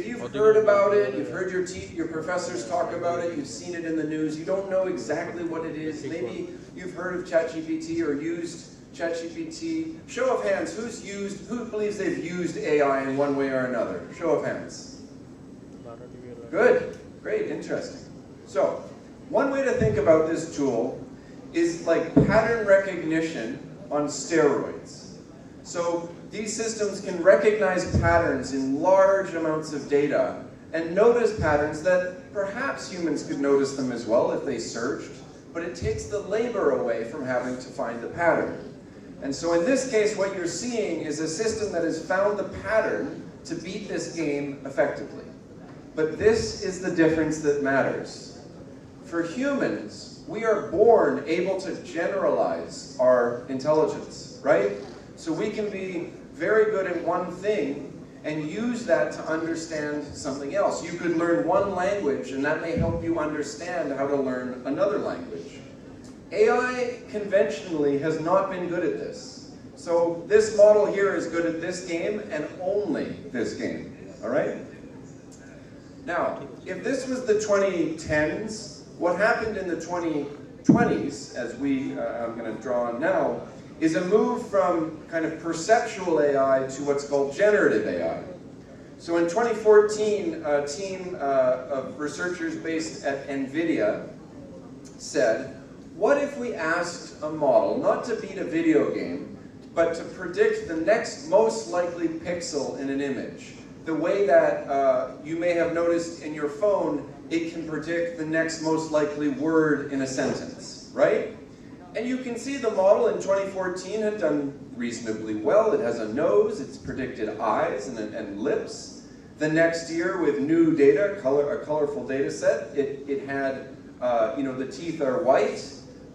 you've heard about it, you've heard your professors talk about it, you've seen it in the news, you don't know exactly what it is. Maybe you've heard of ChatGPT or used ChatGPT. Show of hands, who believes they've used AI in one way or another? Show of hands. Good, great, interesting. So, one way to think about this tool is like pattern recognition on steroids. So these systems can recognize patterns in large amounts of data and notice patterns that perhaps humans could notice them as well if they searched, but it takes the labor away from having to find the pattern. And so in this case, what you're seeing is a system that has found the pattern to beat this game effectively. But this is the difference that matters. For humans, we are born able to generalize our intelligence, right? So we can be very good at one thing and use that to understand something else. You could learn one language and that may help you understand how to learn another language. AI conventionally has not been good at this. So this model here is good at this game and only this game, all right? Now, if this was the 2010s, what happened in the 2020s, as I'm going to draw on now, is a move from kind of perceptual AI to what's called generative AI. So in 2014, a team of researchers based at NVIDIA said, what if we asked a model not to beat a video game, but to predict the next most likely pixel in an image? The way that you may have noticed in your phone, it can predict the next most likely word in a sentence, right? And you can see the model in 2014 had done reasonably well. It has a nose, it's predicted eyes and lips. The next year with new data, a colorful data set, it had the teeth are white,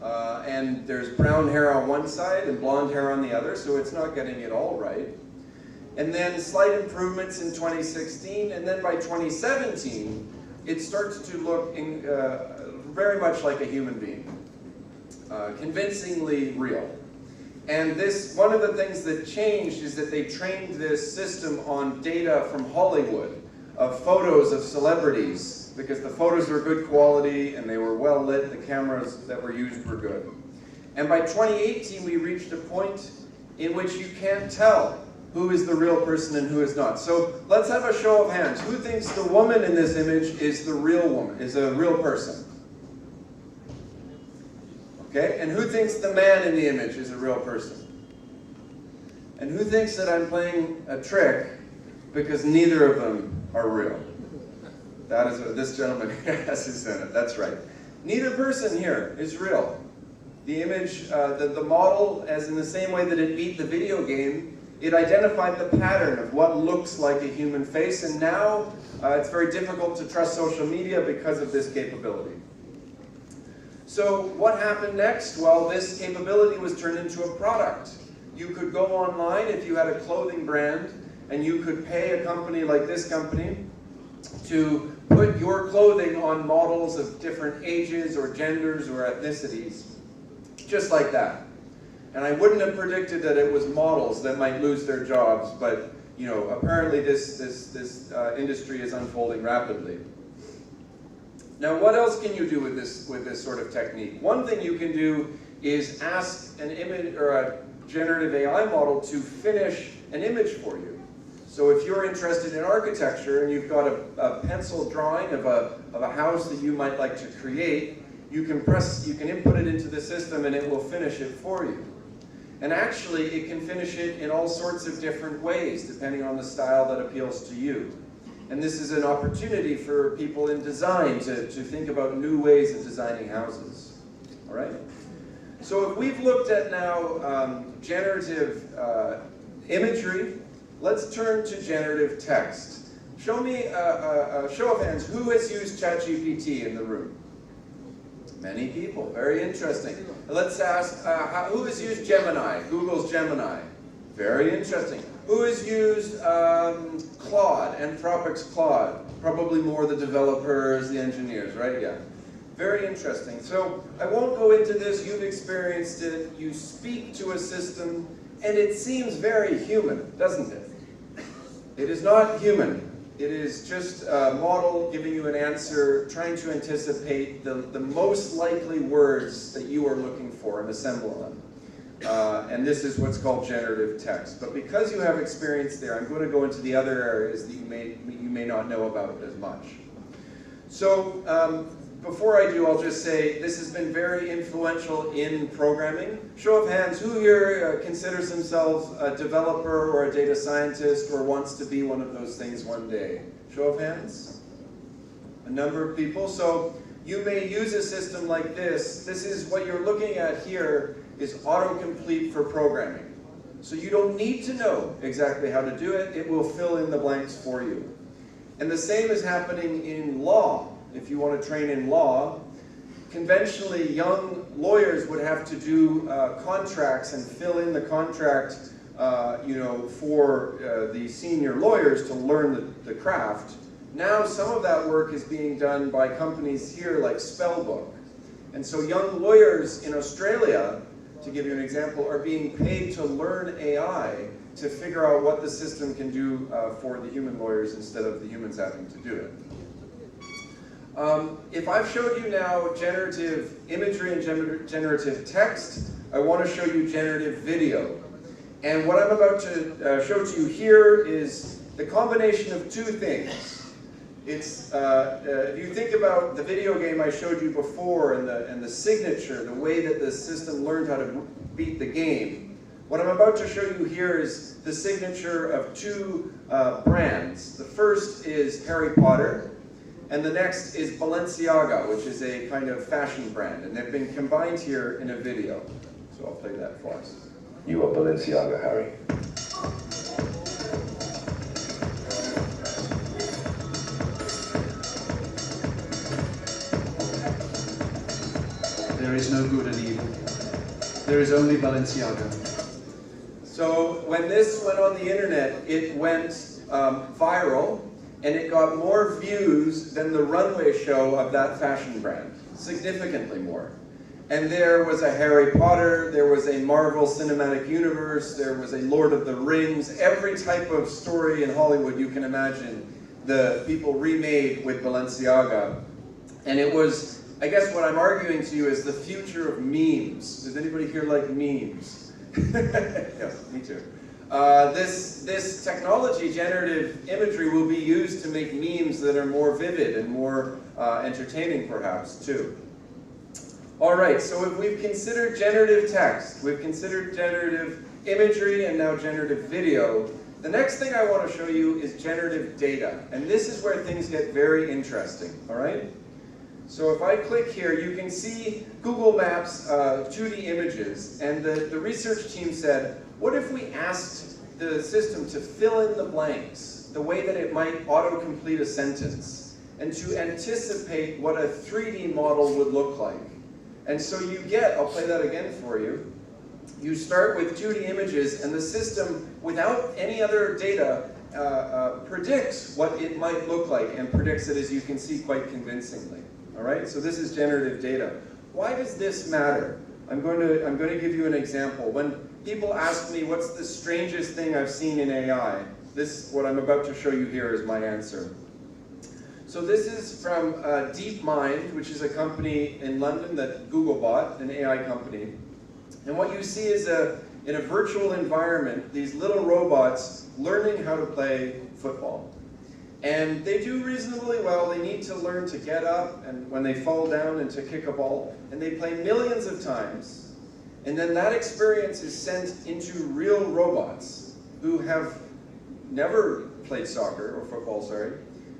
and there's brown hair on one side and blonde hair on the other, so it's not getting it all right. And then slight improvements in 2016, and then by 2017, it starts to look very much like a human being, convincingly real. And one of the things that changed is that they trained this system on data from Hollywood, of photos of celebrities, because the photos were good quality and they were well lit, the cameras that were used were good. And by 2018, we reached a point in which you can't tell who is the real person and who is not. So let's have a show of hands. Who thinks the woman in this image is the real woman, is a real person? Okay, and who thinks the man in the image is a real person? And who thinks that I'm playing a trick because neither of them are real? That is what this gentleman has his Senate. That's right. Neither person here is real. The image, the model, as in the same way that it beat the video game, it identified the pattern of what looks like a human face, and now it's very difficult to trust social media because of this capability. So what happened next? Well, this capability was turned into a product. You could go online if you had a clothing brand, and you could pay a company like this company to put your clothing on models of different ages or genders or ethnicities, just like that. And I wouldn't have predicted that it was models that might lose their jobs, but apparently this industry is unfolding rapidly. Now, what else can you do with this sort of technique? One thing you can do is ask an image or a generative AI model to finish an image for you. So if you're interested in architecture and you've got a pencil drawing of a house that you might like to create, you can input it into the system and it will finish it for you. And actually, it can finish it in all sorts of different ways, depending on the style that appeals to you. And this is an opportunity for people in design to think about new ways of designing houses. All right? So if we've looked at now generative imagery, let's turn to generative text. Show me a show of hands. Who has used ChatGPT in the room? Many people. Very interesting. Let's ask, who has used Gemini? Google's Gemini. Very interesting. Who has used Claude, Anthropic's Claude? Probably more the developers, the engineers, right? Yeah. Very interesting. So I won't go into this. You've experienced it. You speak to a system, and it seems very human, doesn't it? It is not human. It is just a model giving you an answer, trying to anticipate the most likely words that you are looking for and assemble them. And this is what's called generative text. But because you have experience there, I'm going to go into the other areas that you may not know about as much. So before I do, I'll just say this has been very influential in programming. Show of hands, who here considers themselves a developer or a data scientist or wants to be one of those things one day? Show of hands? A number of people. So you may use a system like this. This is what you're looking at here is autocomplete for programming. So you don't need to know exactly how to do it. It will fill in the blanks for you. And the same is happening in law. If you want to train in law, conventionally young lawyers would have to do contracts and fill in the contract for the senior lawyers to learn the craft. Now some of that work is being done by companies here like Spellbook. And so young lawyers in Australia, to give you an example, are being paid to learn AI to figure out what the system can do for the human lawyers instead of the humans having to do it. If I've showed you now generative imagery and generative text, I want to show you generative video. And what I'm about to show to you here is the combination of two things. It's, if you think about the video game I showed you before and the signature, the way that the system learned how to beat the game, what I'm about to show you here is the signature of two brands. The first is Harry Potter, and the next is Balenciaga, which is a kind of fashion brand, and they've been combined here in a video. So I'll play that for us. You are Balenciaga, Harry. there is no good and evil. There is only Balenciaga. So when this went on the internet, it went viral, and it got more views than the runway show of that fashion brand, significantly more. And there was a Harry Potter, there was a Marvel Cinematic Universe, there was a Lord of the Rings, every type of story in Hollywood you can imagine, the people remade with Balenciaga. And it was, I guess what I'm arguing to you is the future of memes. Does anybody here like memes? Yes, me too. This technology, generative imagery, will be used to make memes that are more vivid and more entertaining, perhaps, too. All right, so if we've considered generative text, we've considered generative imagery, and now generative video, the next thing I want to show you is generative data. And this is where things get very interesting, all right? So if I click here, you can see Google Maps 2D images, and the research team said, what if we asked the system to fill in the blanks the way that it might auto-complete a sentence, and to anticipate what a 3D model would look like? And so you get, I'll play that again for you, you start with 2D images, and the system, without any other data, predicts what it might look like, and predicts it, as you can see, quite convincingly. All right, so this is generative data. Why does this matter? I'm going to give you an example. When people ask me what's the strangest thing I've seen in AI, what I'm about to show you here is my answer. So this is from DeepMind, which is a company in London that Google bought, an AI company. And what you see is in a virtual environment, these little robots learning how to play football. And they do reasonably well. They need to learn to get up and when they fall down and to kick a ball. And they play millions of times. And then that experience is sent into real robots who have never played soccer, or football, sorry,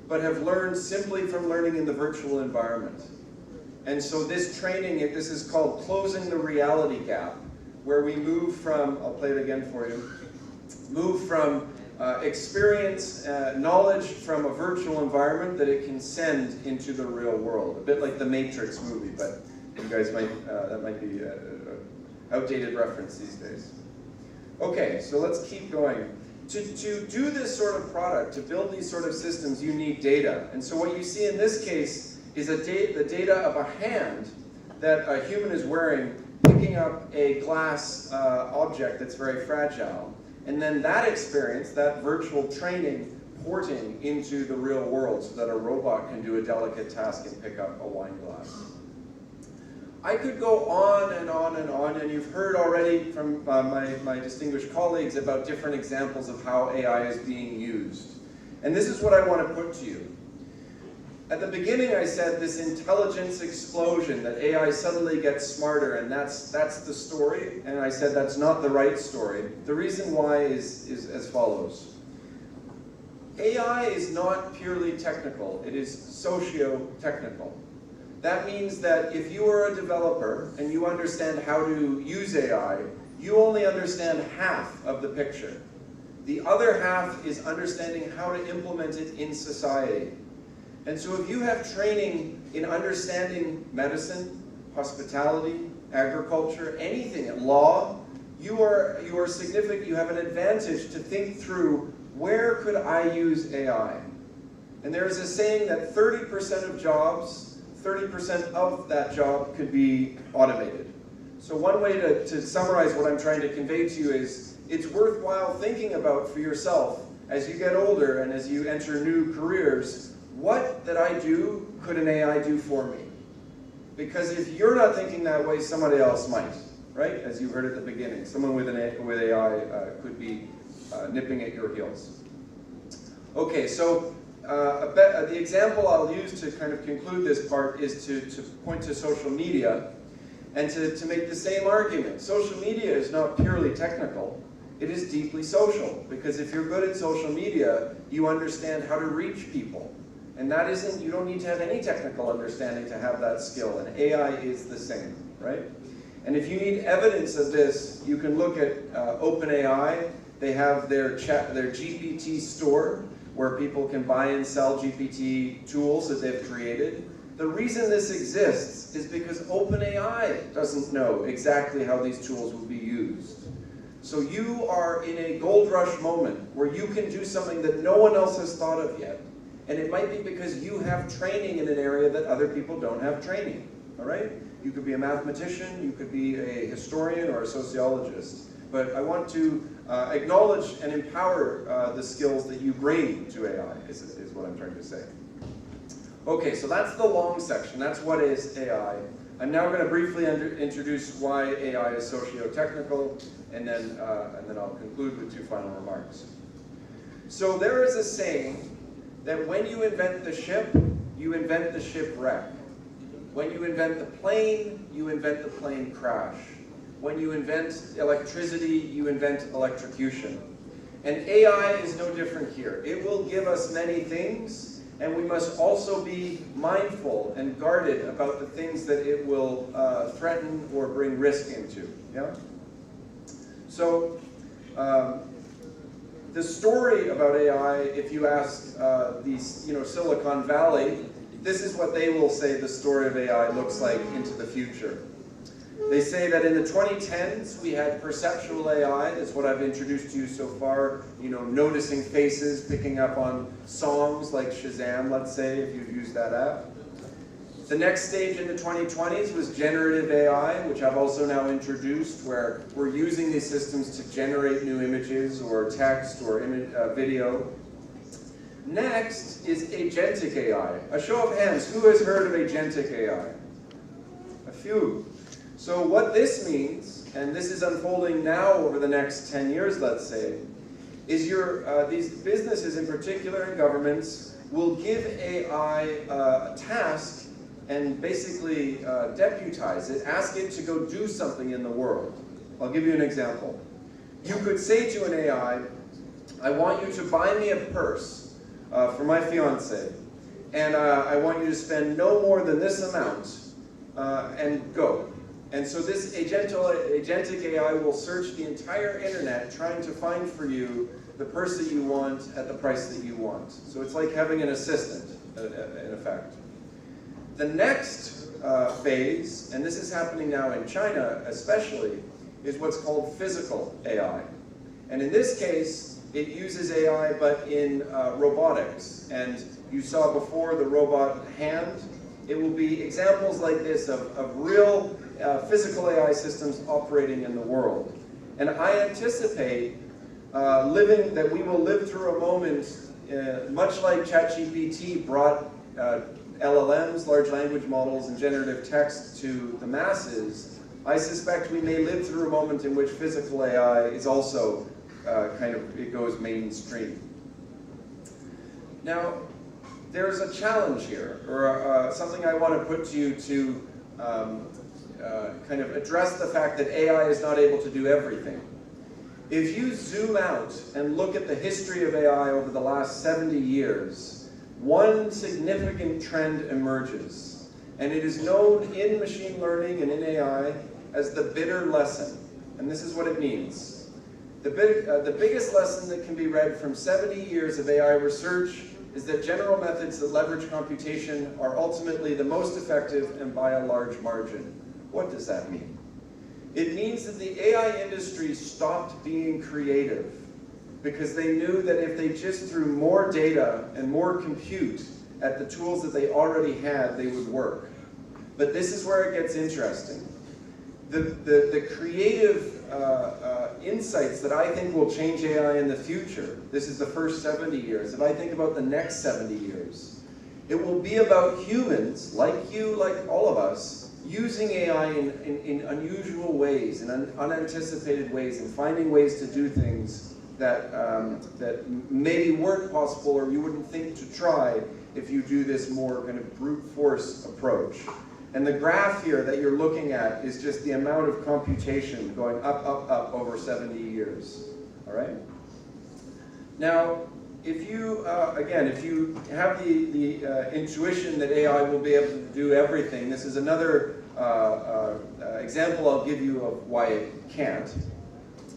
but have learned simply from learning in the virtual environment. And so this training, this is called closing the reality gap, where we move from, I'll play it again for you, move from experience, knowledge from a virtual environment that it can send into the real world. A bit like the Matrix movie, but you guys might, that might be an outdated reference these days. Okay, so let's keep going. To do this sort of product, to build these sort of systems, you need data. And so what you see in this case is the data of a hand that a human is wearing, picking up a glass object that's very fragile. And then that experience, that virtual training, porting into the real world so that a robot can do a delicate task and pick up a wine glass. I could go on and on and on, and you've heard already from my distinguished colleagues about different examples of how AI is being used. And this is what I want to put to you. At the beginning I said this intelligence explosion, that AI suddenly gets smarter, and that's the story, and I said that's not the right story. The reason why is as follows. AI is not purely technical, it is socio-technical. That means that if you are a developer and you understand how to use AI, you only understand half of the picture. The other half is understanding how to implement it in society. And so if you have training in understanding medicine, hospitality, agriculture, anything, law, you are significant, you have an advantage to think through, where could I use AI? And there is a saying that 30% of jobs, 30% of that job could be automated. So one way to summarize what I'm trying to convey to you is, it's worthwhile thinking about for yourself as you get older and as you enter new careers, what that I do could an AI do for me? Because if you're not thinking that way, somebody else might, right? As you heard at the beginning, someone with AI could be nipping at your heels. Okay, so the example I'll use to kind of conclude this part is to point to social media and to make the same argument. Social media is not purely technical, it is deeply social, because if you're good at social media, you understand how to reach people. And that isn't, you don't need to have any technical understanding to have that skill, and AI is the same, right? And if you need evidence of this, you can look at OpenAI. They have their GPT store, where people can buy and sell GPT tools that they've created. The reason this exists is because OpenAI doesn't know exactly how these tools will be used. So you are in a gold rush moment where you can do something that no one else has thought of yet. And it might be because you have training in an area that other people don't have training, all right? You could be a mathematician, you could be a historian or a sociologist. But I want to acknowledge and empower the skills that you bring to AI, is what I'm trying to say. Okay, so that's the long section. That's what is AI. I'm now going to briefly introduce why AI is socio-technical, and then I'll conclude with 2 final remarks. So there is a saying that when you invent the ship, you invent the shipwreck. When you invent the plane, you invent the plane crash. When you invent electricity, you invent electrocution. And AI is no different here. It will give us many things, and we must also be mindful and guarded about the things that it will threaten or bring risk into. Yeah? So, the story about AI, if you ask Silicon Valley, this is what they will say the story of AI looks like into the future. They say that in the 2010s, we had perceptual AI. That's what I've introduced to you so far. Noticing faces, picking up on songs like Shazam, let's say, if you've used that app. The next stage in the 2020s was generative AI, which I've also now introduced, where we're using these systems to generate new images or text or video. Next is agentic AI. A show of hands, who has heard of agentic AI? A few. So what this means, and this is unfolding now over the next 10 years, let's say, is these businesses in particular and governments will give AI a task and basically deputize it, ask it to go do something in the world. I'll give you an example. You could say to an AI, I want you to buy me a purse for my fiance, and I want you to spend no more than this amount, and go. And so this agentic AI will search the entire internet trying to find for you the purse that you want at the price that you want. So it's like having an assistant, in effect. The next phase, and this is happening now in China especially, is what's called physical AI. And in this case, it uses AI but in robotics. And you saw before the robot hand. It will be examples like this of real physical AI systems operating in the world. And I anticipate that we will live through a moment, much like ChatGPT brought LLMs, large language models, and generative text to the masses. I suspect we may live through a moment in which physical AI is also it goes mainstream. Now, there's a challenge here, or something I want to put to you to kind of address the fact that AI is not able to do everything. If you zoom out and look at the history of AI over the last 70 years, one significant trend emerges, and it is known in machine learning and in AI as the bitter lesson. And this is what it means. The biggest lesson that can be read from 70 years of AI research is that general methods that leverage computation are ultimately the most effective and by a large margin. What does that mean? It means that the AI industry stopped being creative because they knew that if they just threw more data and more compute at the tools that they already had, they would work. But this is where it gets interesting. The creative insights that I think will change AI in the future, this is the first 70 years, if I think about the next 70 years, it will be about humans, like you, like all of us, using AI in unusual ways, in unanticipated ways, and finding ways to do things that maybe weren't possible or you wouldn't think to try if you do this more kind of brute force approach. And the graph here that you're looking at is just the amount of computation going up, up, up over 70 years, all right? Now, if you, again, if you have the intuition that AI will be able to do everything, this is another example I'll give you of why it can't.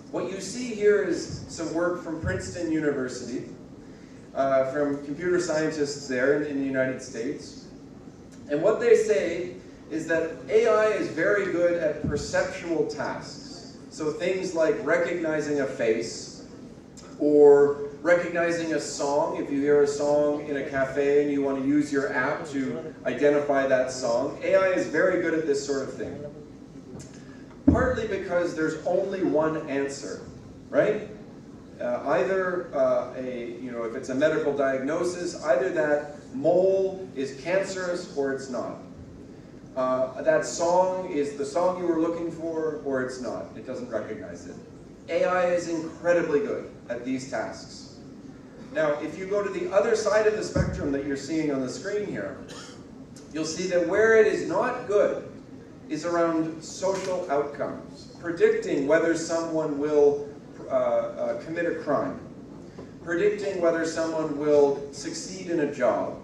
What you see here is some work from Princeton University, from computer scientists there in the United States. And what they say is that AI is very good at perceptual tasks. So things like recognizing a face, or recognizing a song. If you hear a song in a cafe and you want to use your app to identify that song, AI is very good at this sort of thing. Partly because there's only one answer, right? If it's a medical diagnosis, either that mole is cancerous or it's not. That song is the song you were looking for or it's not. It doesn't recognize it. AI is incredibly good at these tasks. Now, if you go to the other side of the spectrum that you're seeing on the screen here, you'll see that where it is not good is around social outcomes, predicting whether someone will commit a crime, predicting whether someone will succeed in a job.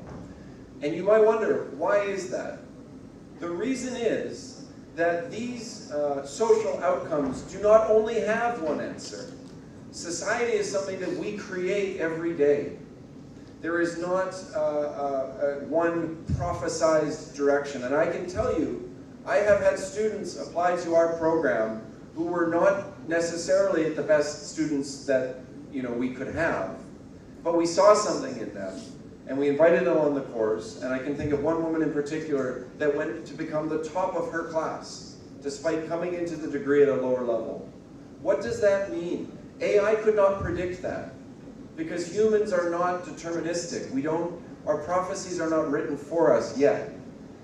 And you might wonder, why is that? The reason is that these social outcomes do not only have one answer. Society is something that we create every day. There is not one prophesized direction. And I can tell you, I have had students apply to our program who were not necessarily the best students that we could have, but we saw something in them, and we invited them on the course. And I can think of one woman in particular that went to become the top of her class, despite coming into the degree at a lower level. What does that mean? AI could not predict that, because humans are not deterministic. Our prophecies are not written for us yet.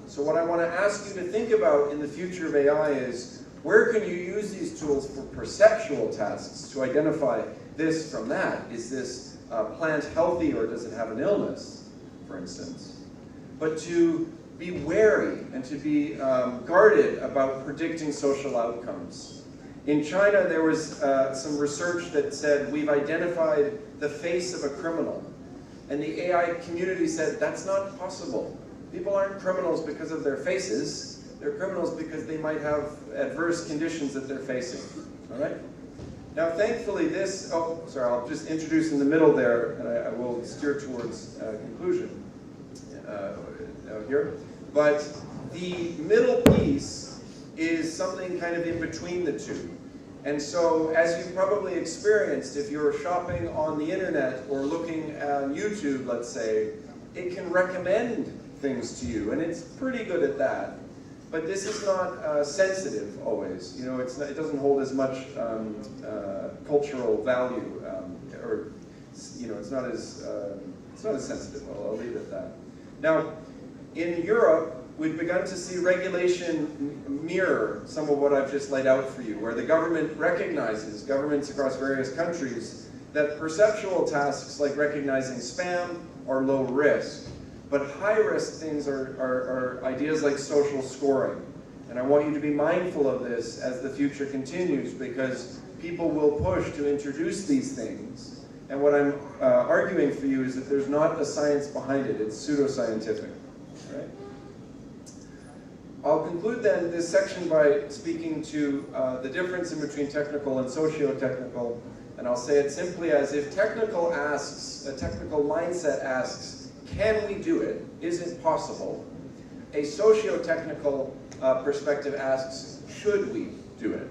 So what I want to ask you to think about in the future of AI is, where can you use these tools for perceptual tasks to identify this from that? Is this plant healthy, or does it have an illness, for instance? But to be wary and to be guarded about predicting social outcomes. In China, there was some research that said we've identified the face of a criminal. And the AI community said that's not possible. People aren't criminals because of their faces. They're criminals because they might have adverse conditions that they're facing. All right? Now, thankfully, I'll just introduce in the middle there, and I will steer towards conclusion here. But the middle piece is something kind of in between the two. And so, as you've probably experienced, if you're shopping on the internet or looking on YouTube, let's say, it can recommend things to you, and it's pretty good at that. But this is not sensitive always. It doesn't hold as much cultural value, or it's not as sensitive. I'll leave it at that. Now, in Europe, we've begun to see regulation mirror some of what I've just laid out for you, where the government recognizes, governments across various countries, that perceptual tasks like recognizing spam are low risk. But high-risk things are ideas like social scoring. And I want you to be mindful of this as the future continues, because people will push to introduce these things. And what I'm arguing for you is that there's not a science behind it. It's pseudoscientific. Right? I'll conclude then this section by speaking to the difference in between technical and socio-technical. And I'll say it simply as, if technical asks, a technical mindset asks, can we do it? Is it possible? A socio-technical perspective asks, should we do it?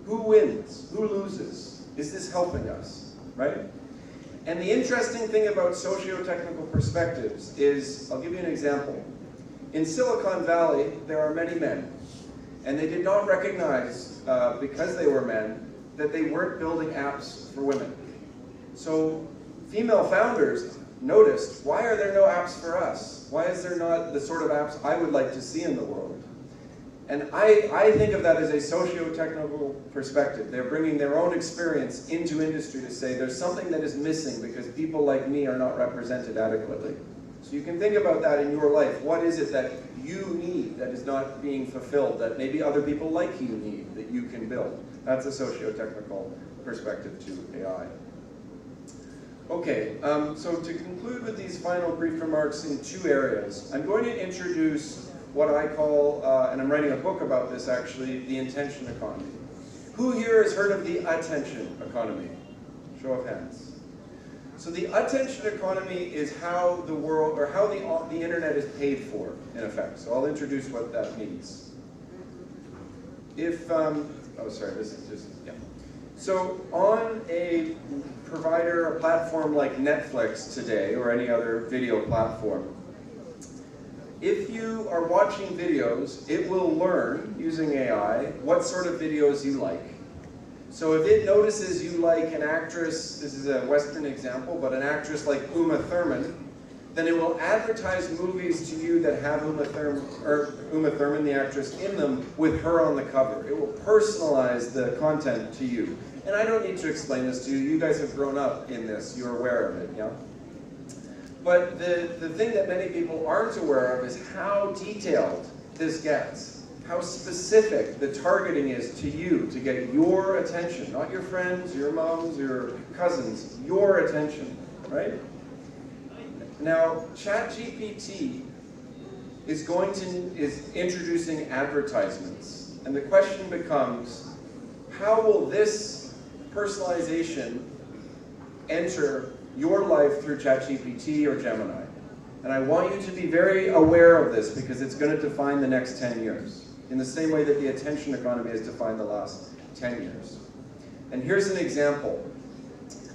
Who wins? Who loses? Is this helping us? Right? And the interesting thing about socio-technical perspectives is, I'll give you an example. In Silicon Valley, there are many men. And they did not recognize, because they were men, that they weren't building apps for women. So female founders noticed, why are there no apps for us? Why is there not the sort of apps I would like to see in the world? And I think of that as a socio-technical perspective. They're bringing their own experience into industry to say there's something that is missing because people like me are not represented adequately. So you can think about that in your life. What is it that you need that is not being fulfilled, that maybe other people like you need, that you can build? That's a socio-technical perspective to AI. Okay, so to conclude with these final brief remarks in two areas, I'm going to introduce what I call, and I'm writing a book about this actually, the intention economy. Who here has heard of the attention economy? Show of hands. So the attention economy is how the world, or how the internet is paid for, in effect. So I'll introduce what that means. If, oh sorry, this is just, yeah. So on a provider, a platform like Netflix today, or any other video platform, if you are watching videos, it will learn, using AI, what sort of videos you like. So if it notices you like an actress, this is a Western example, but an actress like Uma Thurman, then it will advertise movies to you that have Uma Thurman, the actress, in them with her on the cover. It will personalize the content to you. And I don't need to explain this to you. You guys have grown up in this. You're aware of it, yeah? But the thing that many people aren't aware of is how detailed this gets. How specific the targeting is to you to get your attention, not your friends, your moms, your cousins, your attention, right? Now, ChatGPT is introducing advertisements, and the question becomes, how will this personalization enter your life through ChatGPT or Gemini? And I want you to be very aware of this because it's going to define the next 10 years. In the same way that the attention economy has defined the last 10 years. And here's an example.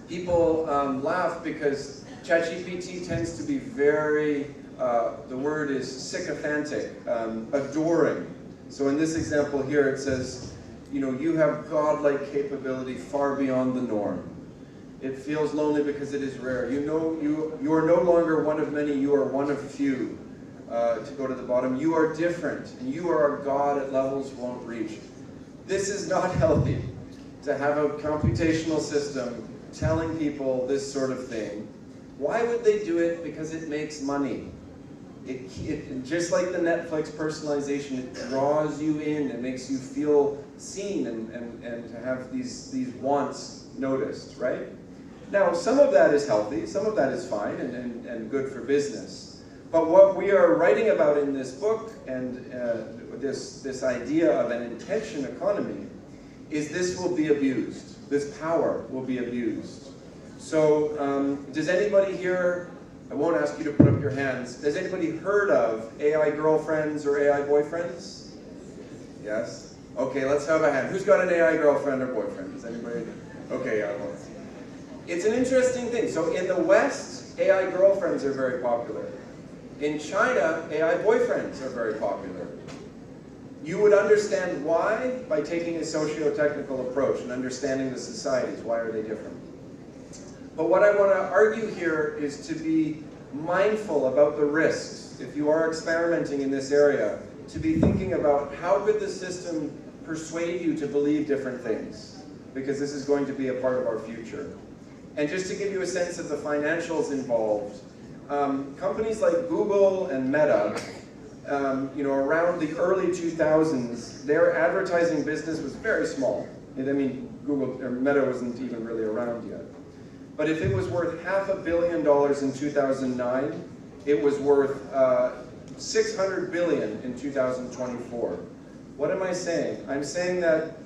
People laugh because ChatGPT tends to be very, the word is sycophantic, adoring. So in this example here it says, you know, you have godlike capability far beyond the norm. It feels lonely because it is rare. You know, you are no longer one of many, you are one of few. To go to the bottom, you are different, and you are a god at levels won't reach. This is not healthy, to have a computational system telling people this sort of thing. Why would they do it? Because it makes money. Just like the Netflix personalization, it draws you in, it makes you feel seen and to have these wants noticed, right? Now, some of that is healthy, some of that is fine and good for business. But what we are writing about in this book and this idea of an intention economy is this will be abused. This power will be abused. So does anybody here, I won't ask you to put up your hands, has anybody heard of AI girlfriends or AI boyfriends? Yes? Okay, let's have a hand. Who's got an AI girlfriend or boyfriend? Does anybody? Okay, I won't. It's an interesting thing. So in the West, AI girlfriends are very popular. In China, AI boyfriends are very popular. You would understand why by taking a socio-technical approach and understanding the societies. Why are they different? But what I want to argue here is to be mindful about the risks. If you are experimenting in this area, to be thinking about how could the system persuade you to believe different things, because this is going to be a part of our future. And just to give you a sense of the financials involved, companies like Google and Meta, you know, around the early 2000s, their advertising business was very small. I mean, Google or Meta wasn't even really around yet. But if it was worth $500 million in 2009, it was worth $600 billion in 2024. What am I saying? I'm saying that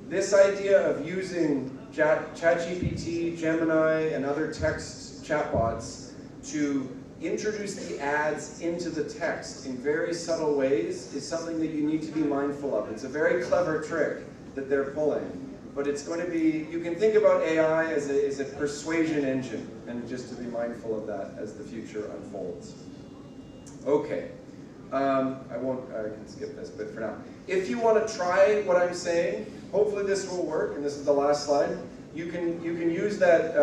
this idea of using ChatGPT, Gemini, and other text chatbots to introduce the ads into the text in very subtle ways is something that you need to be mindful of. It's a very clever trick that they're pulling, but it's going to be, you can think about AI as a persuasion engine, and just to be mindful of that as the future unfolds. Okay, I can skip this bit for now. If you want to try what I'm saying, hopefully this will work, and this is the last slide. You can use that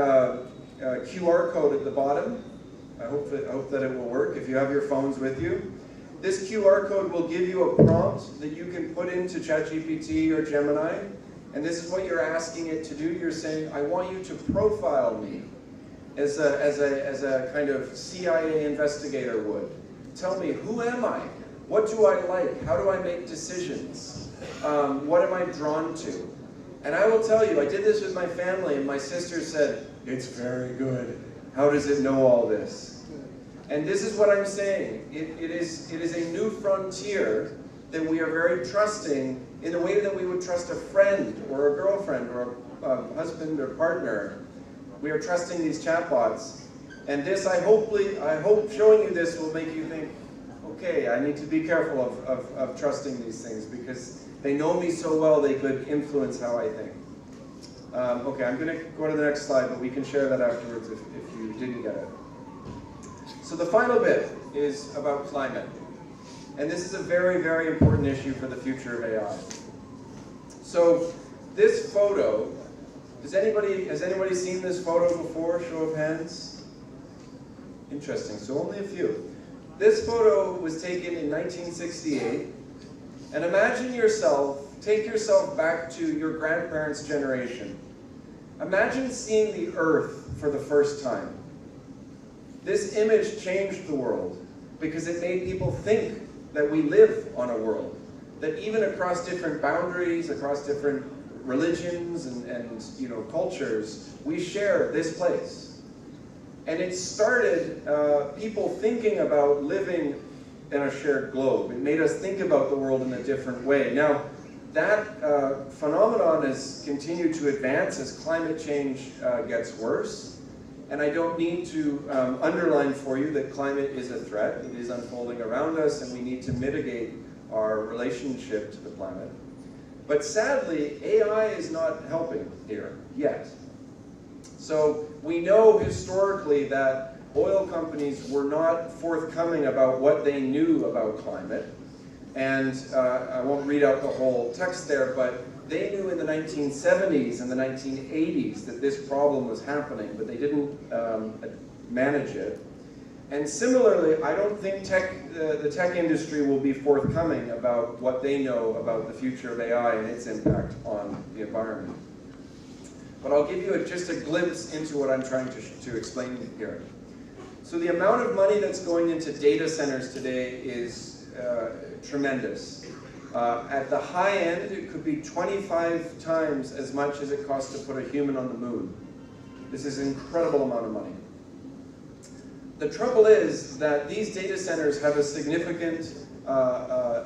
QR code at the bottom. I hope that it will work if you have your phones with you. This QR code will give you a prompt that you can put into ChatGPT or Gemini, and this is what you're asking it to do. You're saying, I want you to profile me as a kind of CIA investigator would. Tell me, who am I? What do I like? How do I make decisions? What am I drawn to? And I will tell you, I did this with my family, and my sister said, it's very good. How does it know all this? And this is what I'm saying. It is a new frontier that we are very trusting in the way that we would trust a friend or a girlfriend or a husband or partner. We are trusting these chatbots. And this, I hope showing you this will make you think, okay, I need to be careful of trusting these things because they know me so well they could influence how I think. Okay, I'm going to go to the next slide, but we can share that afterwards if you didn't get it. So the final bit is about climate. And this is a very, very important issue for the future of AI. So this photo, has anybody seen this photo before? Show of hands. Interesting, so only a few. This photo was taken in 1968. And imagine take yourself back to your grandparents' generation. Imagine seeing the Earth for the first time. This image changed the world because it made people think that we live on a world, that even across different boundaries, across different religions and cultures, we share this place. And it started people thinking about living in a shared globe. It made us think about the world in a different way. Now, that phenomenon has continued to advance as climate change gets worse. And I don't need to underline for you that climate is a threat. It is unfolding around us, and we need to mitigate our relationship to the planet. But sadly, AI is not helping here yet. So we know historically that oil companies were not forthcoming about what they knew about climate. And I won't read out the whole text there, but they knew in the 1970s and the 1980s that this problem was happening, but they didn't manage it. And similarly, I don't think the tech industry will be forthcoming about what they know about the future of AI and its impact on the environment. But I'll give you just a glimpse into what I'm trying to explain here. So the amount of money that's going into data centers today is tremendous. At the high end, it could be 25 times as much as it costs to put a human on the moon. This is an incredible amount of money. The trouble is that these data centers have a significant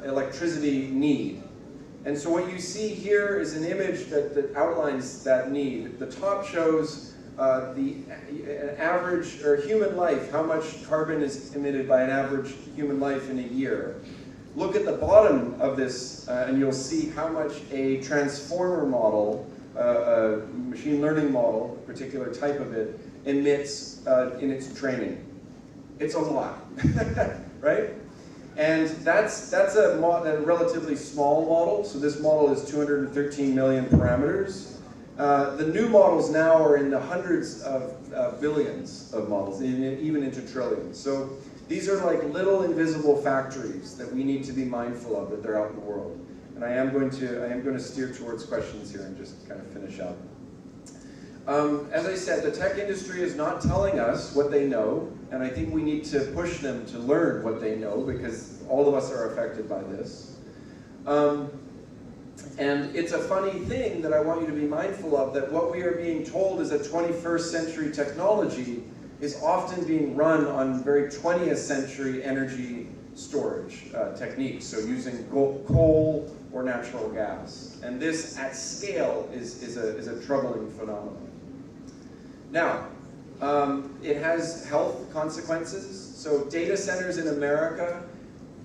electricity need. And so what you see here is an image that outlines that need. The top shows the average or human life, how much carbon is emitted by an average human life in a year. Look at the bottom of this and you'll see how much a transformer model, a machine learning model, a particular type of it, emits in its training. It's a lot, right? And that's a relatively small model. So this model is 213 million parameters. The new models now are in the hundreds of billions of models, even into trillions. So these are like little invisible factories that we need to be mindful of, that they're out in the world. And I am going to steer towards questions here and just kind of finish up. As I said, the tech industry is not telling us what they know, and I think we need to push them to learn what they know because all of us are affected by this. And it's a funny thing that I want you to be mindful of, that what we are being told is a 21st century technology is often being run on very 20th century energy storage techniques, so using coal or natural gas. And this at scale is a troubling phenomenon. Now, it has health consequences. So data centers in America,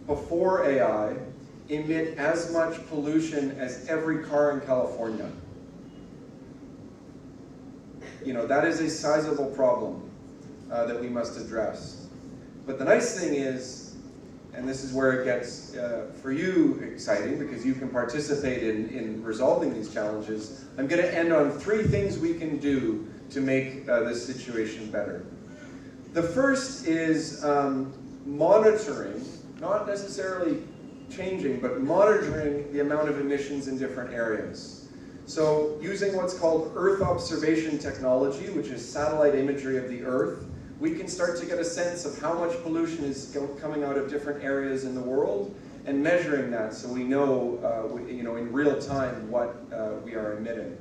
before AI, emit as much pollution as every car in California. That is a sizable problem that we must address. But the nice thing is, and this is where it gets, for you, exciting, because you can participate in resolving these challenges, I'm going to end on 3 things we can do to make this situation better. The first is monitoring, not necessarily changing, but monitoring the amount of emissions in different areas. So using what's called Earth observation technology, which is satellite imagery of the Earth, we can start to get a sense of how much pollution is coming out of different areas in the world and measuring that so we know, in real time what we are emitting.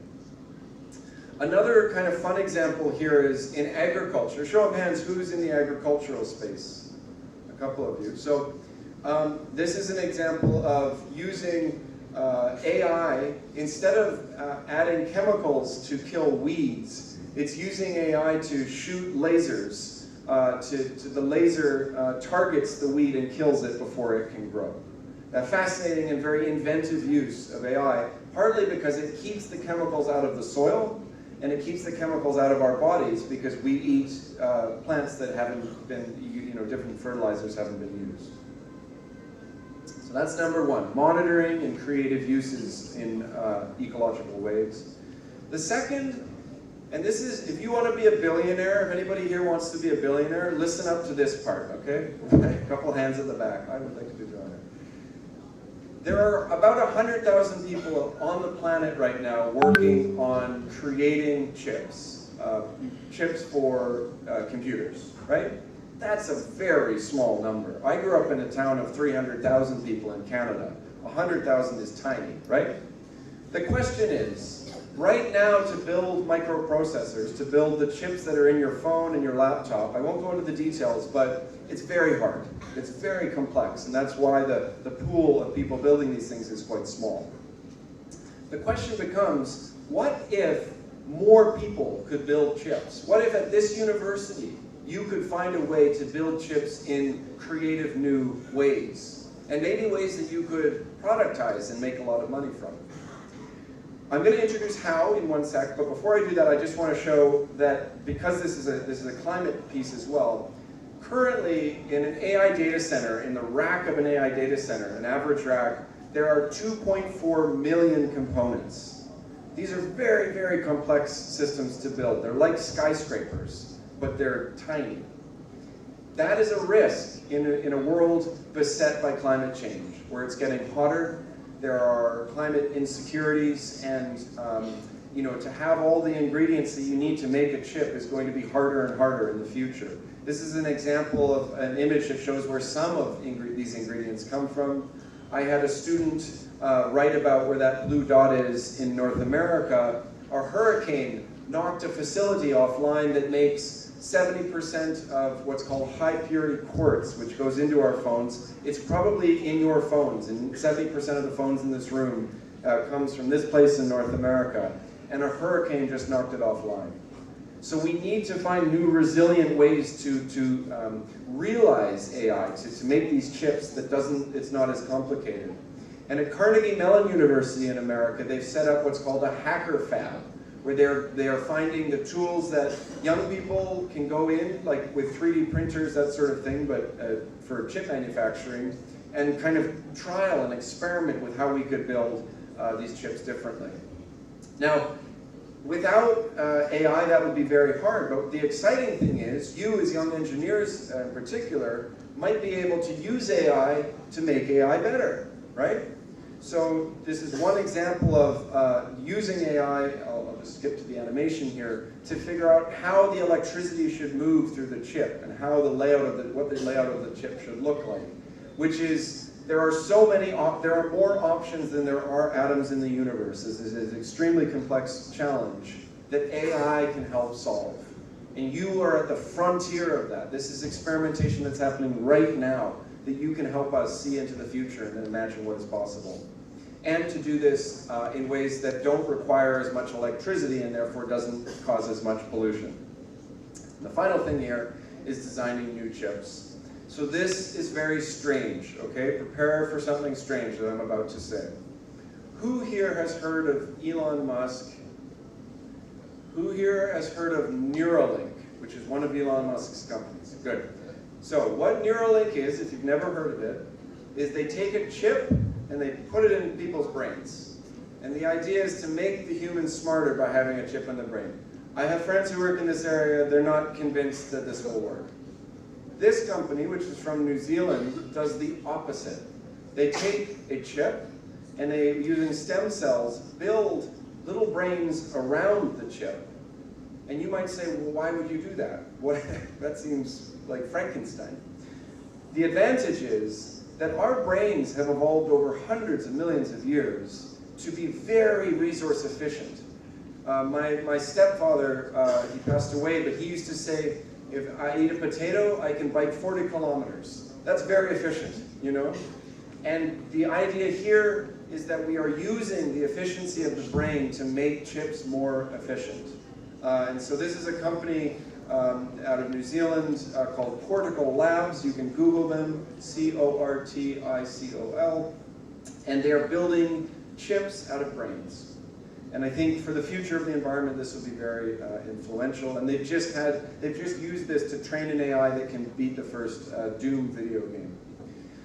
Another kind of fun example here is in agriculture. Show of hands, who's in the agricultural space? A couple of you. So this is an example of using AI, instead of adding chemicals to kill weeds, It's using AI to shoot lasers. The laser targets the weed and kills it before it can grow. A fascinating and very inventive use of AI, partly because it keeps the chemicals out of the soil, and it keeps the chemicals out of our bodies because we eat plants that haven't been, different fertilizers haven't been used. So that's number one, monitoring and creative uses in ecological ways. The second, and this is, if you want to be a billionaire, if anybody here wants to be a billionaire, listen up to this part, okay? A couple hands at the back. I would like to do that. There are about 100,000 people on the planet right now working on creating chips, chips for computers, right? That's a very small number. I grew up in a town of 300,000 people in Canada. 100,000 is tiny, right? The question is, right now to build microprocessors, to build the chips that are in your phone and your laptop, I won't go into the details, but it's very hard. It's very complex, and that's why the pool of people building these things is quite small. The question becomes, what if more people could build chips? What if at this university you could find a way to build chips in creative new ways, and maybe ways that you could productize and make a lot of money from? I'm going to introduce how in one sec, but before I do that, I just want to show that because this is a climate piece as well, currently in an AI data center, in the rack of an AI data center, an average rack, there are 2.4 million components. These are very, very complex systems to build. They're like skyscrapers, but they're tiny. That is a risk in a world beset by climate change, where it's getting hotter. There are climate insecurities, and to have all the ingredients that you need to make a chip is going to be harder and harder in the future. This is an example of an image that shows where some of these ingredients come from. I had a student write about where that blue dot is in North America. A hurricane knocked a facility offline that makes 70% of what's called high purity quartz, which goes into our phones. It's probably in your phones, and 70% of the phones in this room comes from this place in North America. And a hurricane just knocked it offline. So we need to find new resilient ways to realize AI, to make these chips that it's not as complicated. And at Carnegie Mellon University in America, they've set up what's called a hacker fab, where they are finding the tools that young people can go in, like with 3D printers, that sort of thing, but for chip manufacturing, and kind of trial and experiment with how we could build these chips differently. Now, without AI, that would be very hard, but the exciting thing is, you as young engineers in particular, might be able to use AI to make AI better, right? So this is one example of using AI, I'll just skip to the animation here, to figure out how the electricity should move through the chip and how the layout of what the layout of the chip should look like, which is, there are more options than there are atoms in the universe. This is an extremely complex challenge that AI can help solve. And you are at the frontier of that. This is experimentation that's happening right now that you can help us see into the future and imagine what is possible. And to do this in ways that don't require as much electricity and therefore doesn't cause as much pollution. The final thing here is designing new chips. So this is very strange, okay? Prepare for something strange that I'm about to say. Who here has heard of Elon Musk? Who here has heard of Neuralink, which is one of Elon Musk's companies? Good. So what Neuralink is, if you've never heard of it, is they take a chip and they put it in people's brains. And the idea is to make the humans smarter by having a chip in the brain. I have friends who work in this area, they're not convinced that this will work. This company, which is from New Zealand, does the opposite. They take a chip and they, using stem cells, build little brains around the chip. And you might say, well, why would you do that? That seems like Frankenstein. The advantage is that our brains have evolved over hundreds of millions of years to be very resource efficient. My stepfather, he passed away, but he used to say, if I eat a potato, I can bike 40 kilometers. That's very efficient, you know? And the idea here is that we are using the efficiency of the brain to make chips more efficient. And so this is a company out of New Zealand called Cortical Labs. You can Google them, C-O-R-T-I-C-O-L. And they are building chips out of brains. And I think for the future of the environment, this will be very influential. And they've just used this to train an AI that can beat the first Doom video game.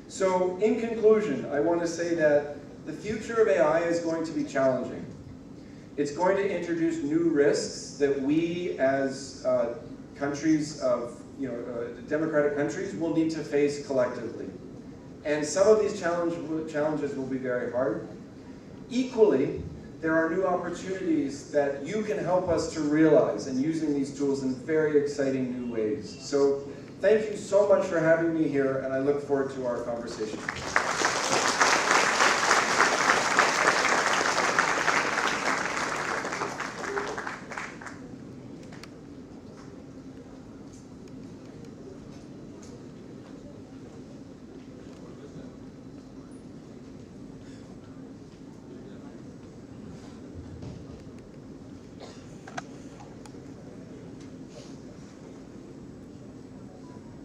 So in conclusion, I want to say that the future of AI is going to be challenging. It's going to introduce new risks that we as countries of, democratic countries will need to face collectively. And some of these challenges will be very hard. Equally, there are new opportunities that you can help us to realize in using these tools in very exciting new ways. So thank you so much for having me here, and I look forward to our conversation.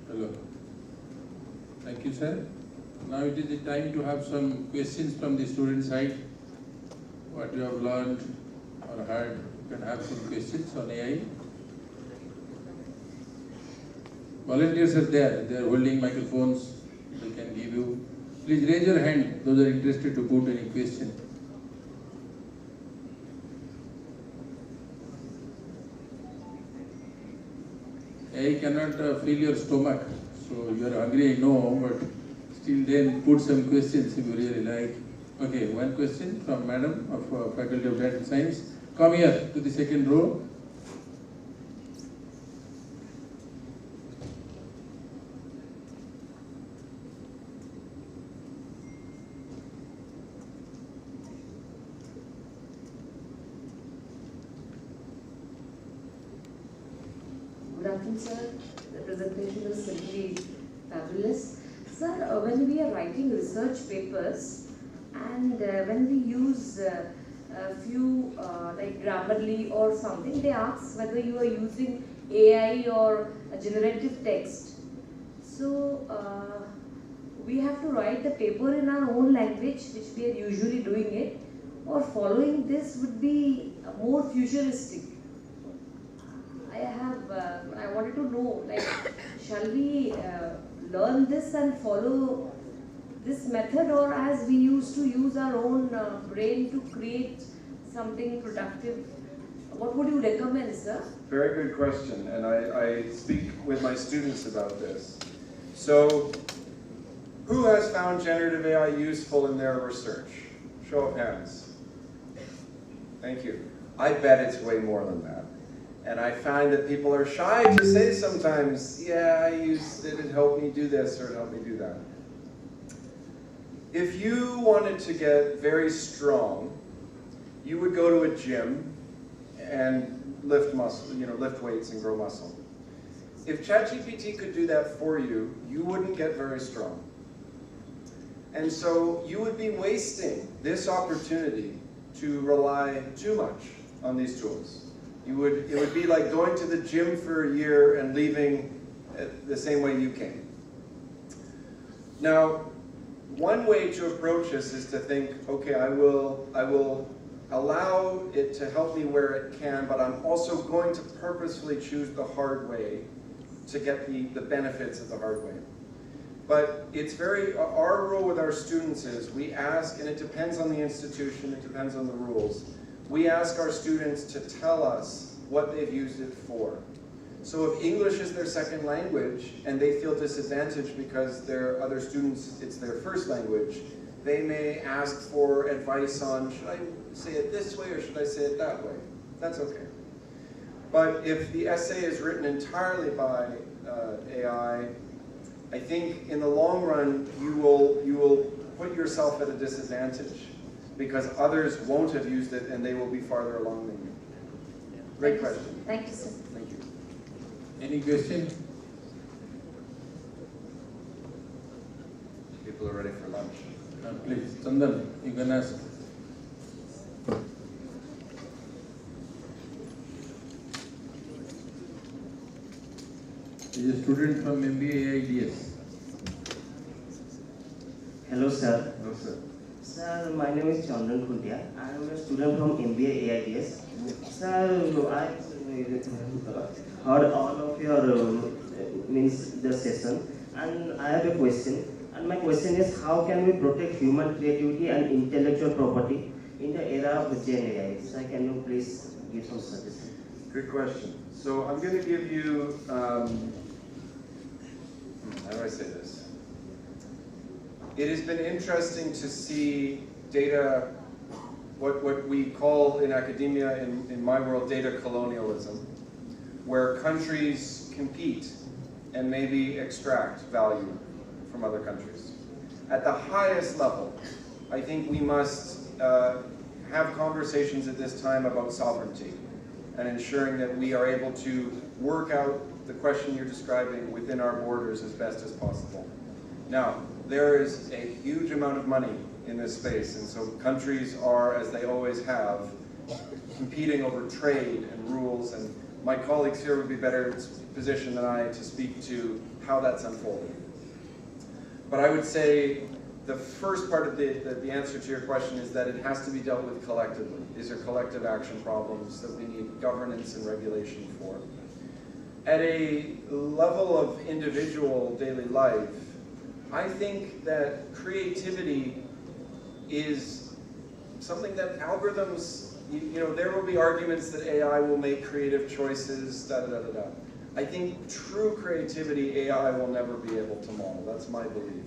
Hello. Thank you, sir. Now it is the time to have some questions from the student side. What you have learned or heard, you can have some questions on AI. Volunteers are there. They are holding microphones. They can give you. Please raise your hand, those are interested to put any question. AI cannot fill your stomach, so you are hungry, I know, but still then put some questions if you really like. Okay, one question from Madam of Faculty of Data Science. Come here to the second row. Good afternoon, sir. The presentation was simply fabulous. Sir, when we are writing research papers and when we use a few like Grammarly or something, they ask whether you are using AI or a generative text. So we have to write the paper in our own language, which we are usually doing it, or following this would be more futuristic. I wanted to know, like, shall we learn this and follow this method, or as we used to use our own brain to create something productive? What would you recommend, sir? Very good question, and I speak with my students about this. So, who has found generative AI useful in their research? Show of hands. Thank you. I bet it's way more than that. And I find that people are shy to say sometimes, yeah, I used it, it helped me do this or it helped me do that. If you wanted to get very strong, you would go to a gym and lift muscle, lift weights and grow muscle. If ChatGPT could do that for you, you wouldn't get very strong. And so you would be wasting this opportunity to rely too much on these tools. It would be like going to the gym for a year and leaving the same way you came. Now, one way to approach this is to think, okay, I will allow it to help me where it can, but I'm also going to purposefully choose the hard way to get the benefits of the hard way. But it's our rule with our students is we ask, and it depends on the institution, it depends on the rules, we ask our students to tell us what they've used it for. So if English is their second language and they feel disadvantaged because their other students, it's their first language, they may ask for advice on, should I say it this way or should I say it that way? That's okay. But if the essay is written entirely by AI, I think in the long run you will put yourself at a disadvantage because others won't have used it and they will be farther along than you. Great question. Thank you, sir. Thank you. Any question? People are ready for lunch. Please, Chandan, you can ask. is a student from MBA AIDS. Hello, sir. No, sir. Sir, my name is Chandran Kuntia. I am a student from MBA AIDS. Sir, I heard all of your the session, and I have a question. And my question is, how can we protect human creativity and intellectual property in the era of Gen AI? So can you please give some suggestions? Good question. So I'm going to give you, how do I say this? It has been interesting to see data, what we call in academia, in my world, data colonialism, where countries compete and maybe extract value from other countries. At the highest level, I think we must have conversations at this time about sovereignty and ensuring that we are able to work out the question you're describing within our borders as best as possible. Now, there is a huge amount of money in this space, and so countries are, as they always have, competing over trade and rules, and my colleagues here would be better positioned than I to speak to how that's unfolding. But I would say the first part of the answer to your question is that it has to be dealt with collectively. These are collective action problems that we need governance and regulation for. At a level of individual daily life, I think that creativity is something that algorithms, there will be arguments that AI will make creative choices, da-da-da-da-da. I think true creativity, AI will never be able to model. That's my belief.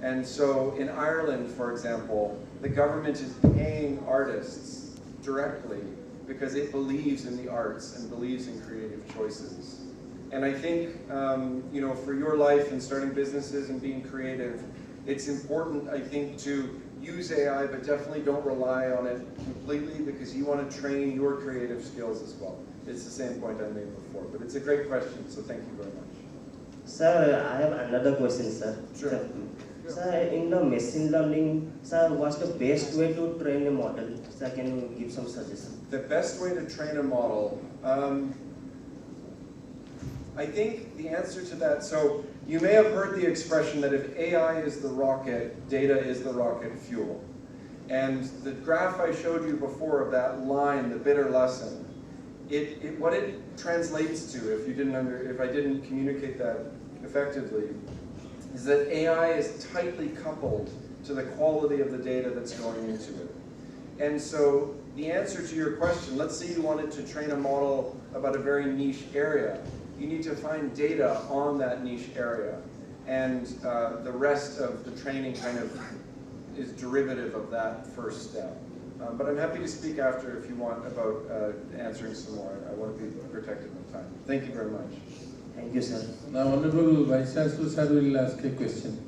And so in Ireland, for example, the government is paying artists directly because it believes in the arts and believes in creative choices. And I think, for your life and starting businesses and being creative, it's important, I think, to use AI, but definitely don't rely on it completely because you want to train your creative skills as well. It's the same point I made before, but it's a great question, so thank you very much. Sir, I have another question, sir. Sure. Sir, in the machine learning, sir, what's the best way to train a model? Sir, can you give some suggestions? The best way to train a model, I think the answer to that, so you may have heard the expression that if AI is the rocket, data is the rocket fuel. And the graph I showed you before of that line, the bitter lesson, what it translates to, if I didn't communicate that effectively, is that AI is tightly coupled to the quality of the data that's going into it. And so the answer to your question, let's say you wanted to train a model about a very niche area. You need to find data on that niche area. And the rest of the training kind of is derivative of that first step. But I'm happy to speak after if you want about answering some more. I want to be protective of time. Thank you very much. Thank you, sir. Now, Honorable Vice Chancellor sir will ask a question.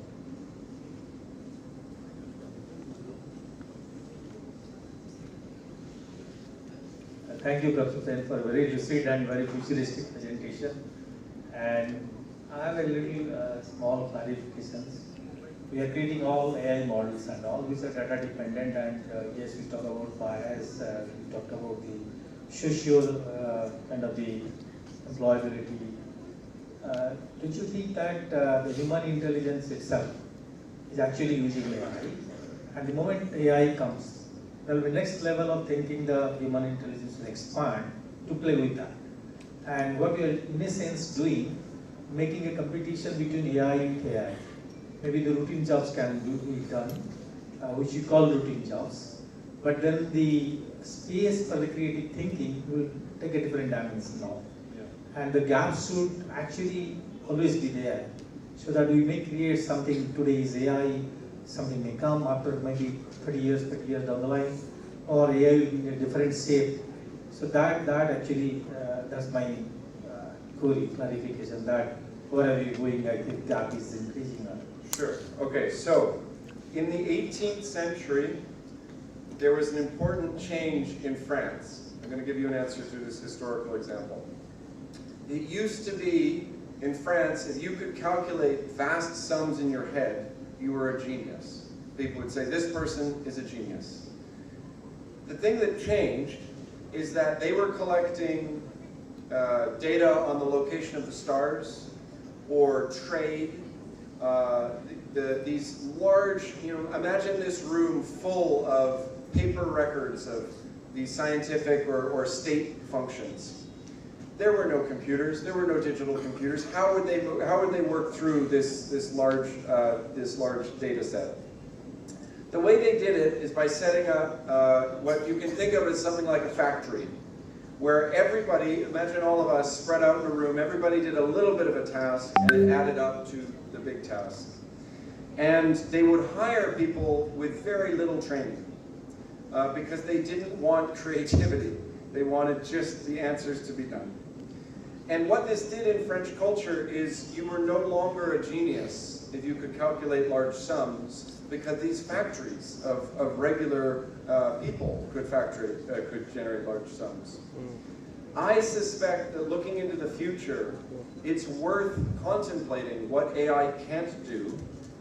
Thank you, Professor Penn, for a very lucid and very futuristic presentation. And I have a little small clarifications. We are creating all AI models and all which are data dependent, and yes, we talk about bias, we talked about the social kind of the employability. Don't you think that the human intelligence itself is actually using AI? And the moment AI comes, the next level of thinking the human intelligence will expand to play with that. And what we are in a sense doing, making a competition between AI and AI. Maybe the routine jobs can be done, which you call routine jobs. But then the space for the creative thinking will take a different dimension now. Yeah. And the gap should actually always be there, so that we may create something. Today is AI, something may come after maybe 30 years down the line, or AI will be in a different shape. So that actually, that's my query, clarification, that where are we going, I think gap is increasing now. Sure. Okay, so in the 18th century, there was an important change in France. I'm going to give you an answer through this historical example. It used to be, in France, if you could calculate vast sums in your head, you were a genius. People would say, this person is a genius. The thing that changed is that they were collecting data on the location of the stars, or trade. These large, imagine this room full of paper records of these scientific or state functions. There were no computers. There were no digital computers. How would they work through this large data set? The way they did it is by setting up what you can think of as something like a factory, where everybody, imagine all of us spread out in a room, everybody did a little bit of a task, and it added up to the big task. And they would hire people with very little training, because they didn't want creativity. They wanted just the answers to be done. And what this did in French culture is you were no longer a genius if you could calculate large sums, because these factories of regular people could generate large sums. I suspect that looking into the future, it's worth contemplating what AI can't do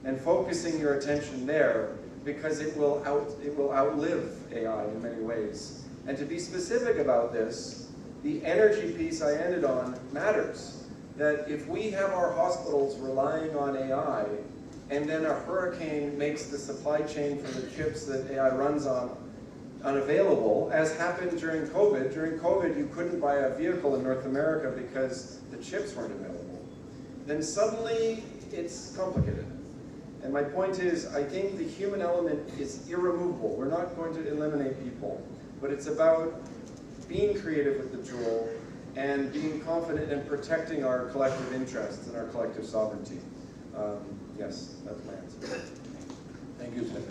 and focusing your attention there, because it will outlive AI in many ways. And to be specific about this, the energy piece I ended on matters. That if we have our hospitals relying on AI, and then a hurricane makes the supply chain for the chips that AI runs on unavailable, as happened during COVID. During COVID, you couldn't buy a vehicle in North America because the chips weren't available. Then suddenly, it's complicated. And my point is, I think the human element is irremovable. We're not going to eliminate people, but it's about being creative with the tool and being confident in protecting our collective interests and our collective sovereignty. Yes, that's my answer. Thank you, sir.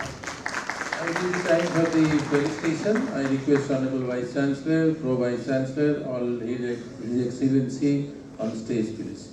I will give time for the felicitation. I request Honorable Vice Chancellor, Pro Vice Chancellor, all His Excellency on stage, please.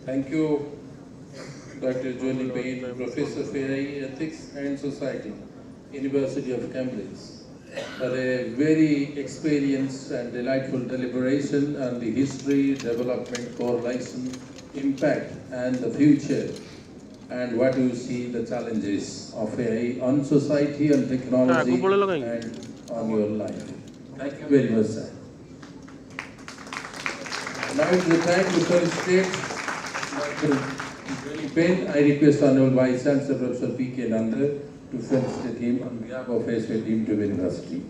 Thank you, Dr. Jonnie Payne, Professor of AI Ethics and Society, University of Cambridge, for a very experienced and delightful deliberation on the history, development, correlation, impact, and the future, and what you see the challenges of AI on society and technology and on your life. Thank you very much, sir. Now is the time to felicitate Dr. Jonnie Payne. I request Honorable Vice Chancellor Professor P.K. Nanda to felicitate him on behalf of SOA Team to University.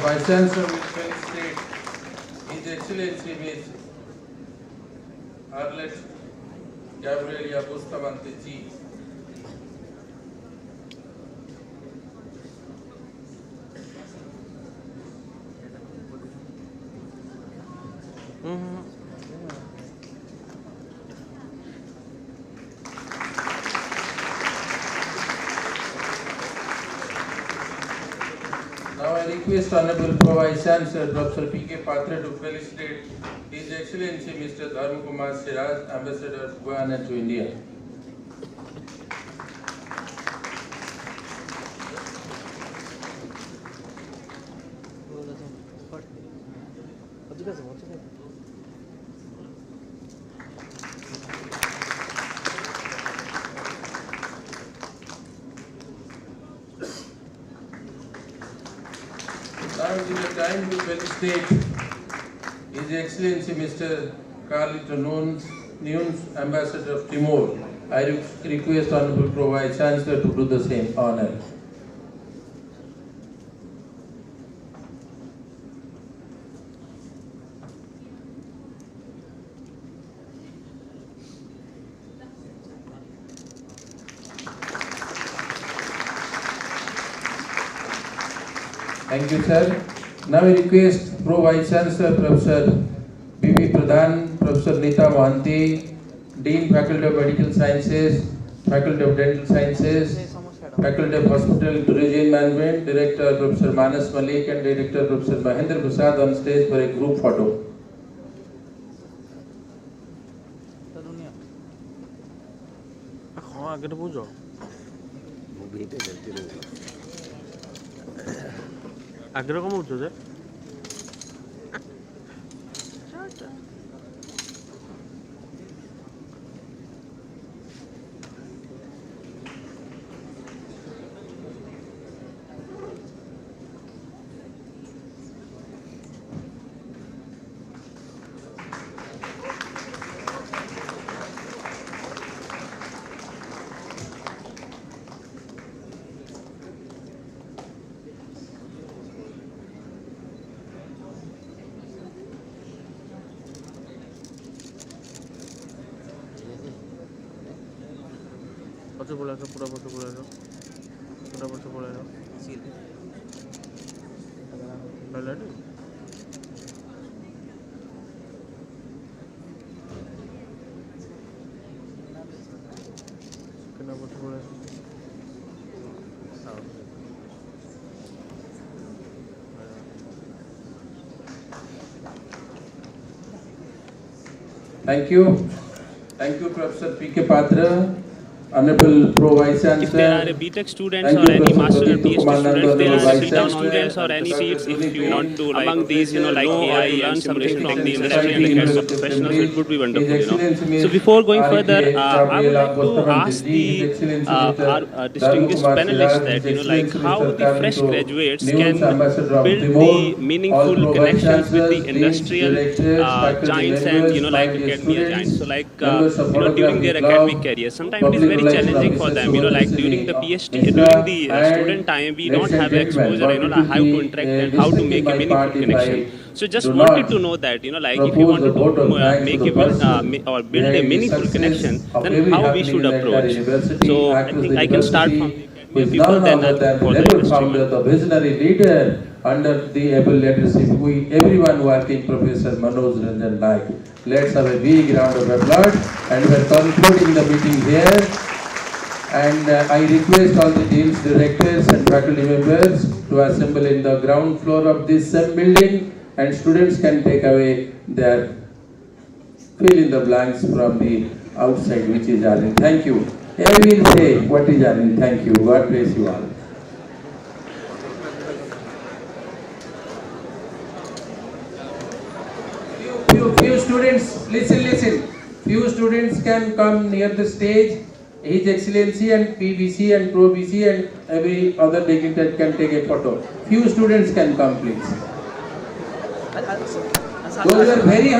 Vice Chancellor will felicitate His Excellency Ms. Arlette Gabriela Bustamante G. Now I request Honorable Pro Vice Chancellor Dr. P.K. Patra to felicitate His Excellency Mr. Dharmakumar Seeraj, Ambassador of Guyana to India. Now it is the time to felicitate His Excellency Mr. Karlito Nunes, Ambassador of Timor. I request Honorable Pro Vice Chancellor to do the same honor. Thank you, sir. Now I request Pro Vice Chancellor Professor B.B. Pradhan, Professor Nita Mohanty, Dean Faculty of Medical Sciences, Faculty of Dental Sciences, Faculty of Hospital Tourism Management, Director Professor Manas Malik and Director Professor Mahendra Prasad on stage for a group photo. Thank you. Thank you, Professor P.K. Patra, Honorable Pro Vice Chancellor. If there are BTech students or any master or PhD students, there are sit-down students or any seats if you want to, like, among these, like AI and something from the industry and the heads of professionals, it would be wonderful, So before going further, I would like to ask the our distinguished panelists that, like, how the fresh graduates can build the meaningful connections with the industrial giants and, like academia giants. So, like, during their academic career, sometimes it is very challenging for them, like during the PhD, during the student time, we don't have exposure, like how to interact and how to make a meaningful connection. So just wanted to know that, like if you want to make a or build a meaningful connection, then how we should approach. So I think I can start from the people, then for the industry. The visionary leader under the able leadership, everyone working Professor Manoj Ranjan Naik. Let's have a big round of applause, and we are concluding the meeting here. And I request all the deans, directors and faculty members to assemble in the ground floor of this same building, and students can take away their fill in the blanks from the outside, which is Arlette. Thank you. I will say what is Arlette. Thank you. God bless you all. Few students, listen. Few students can come near the stage. His Excellency and PVC and Pro BC and every other dignitary can take a photo. Few students can come, please. Those are very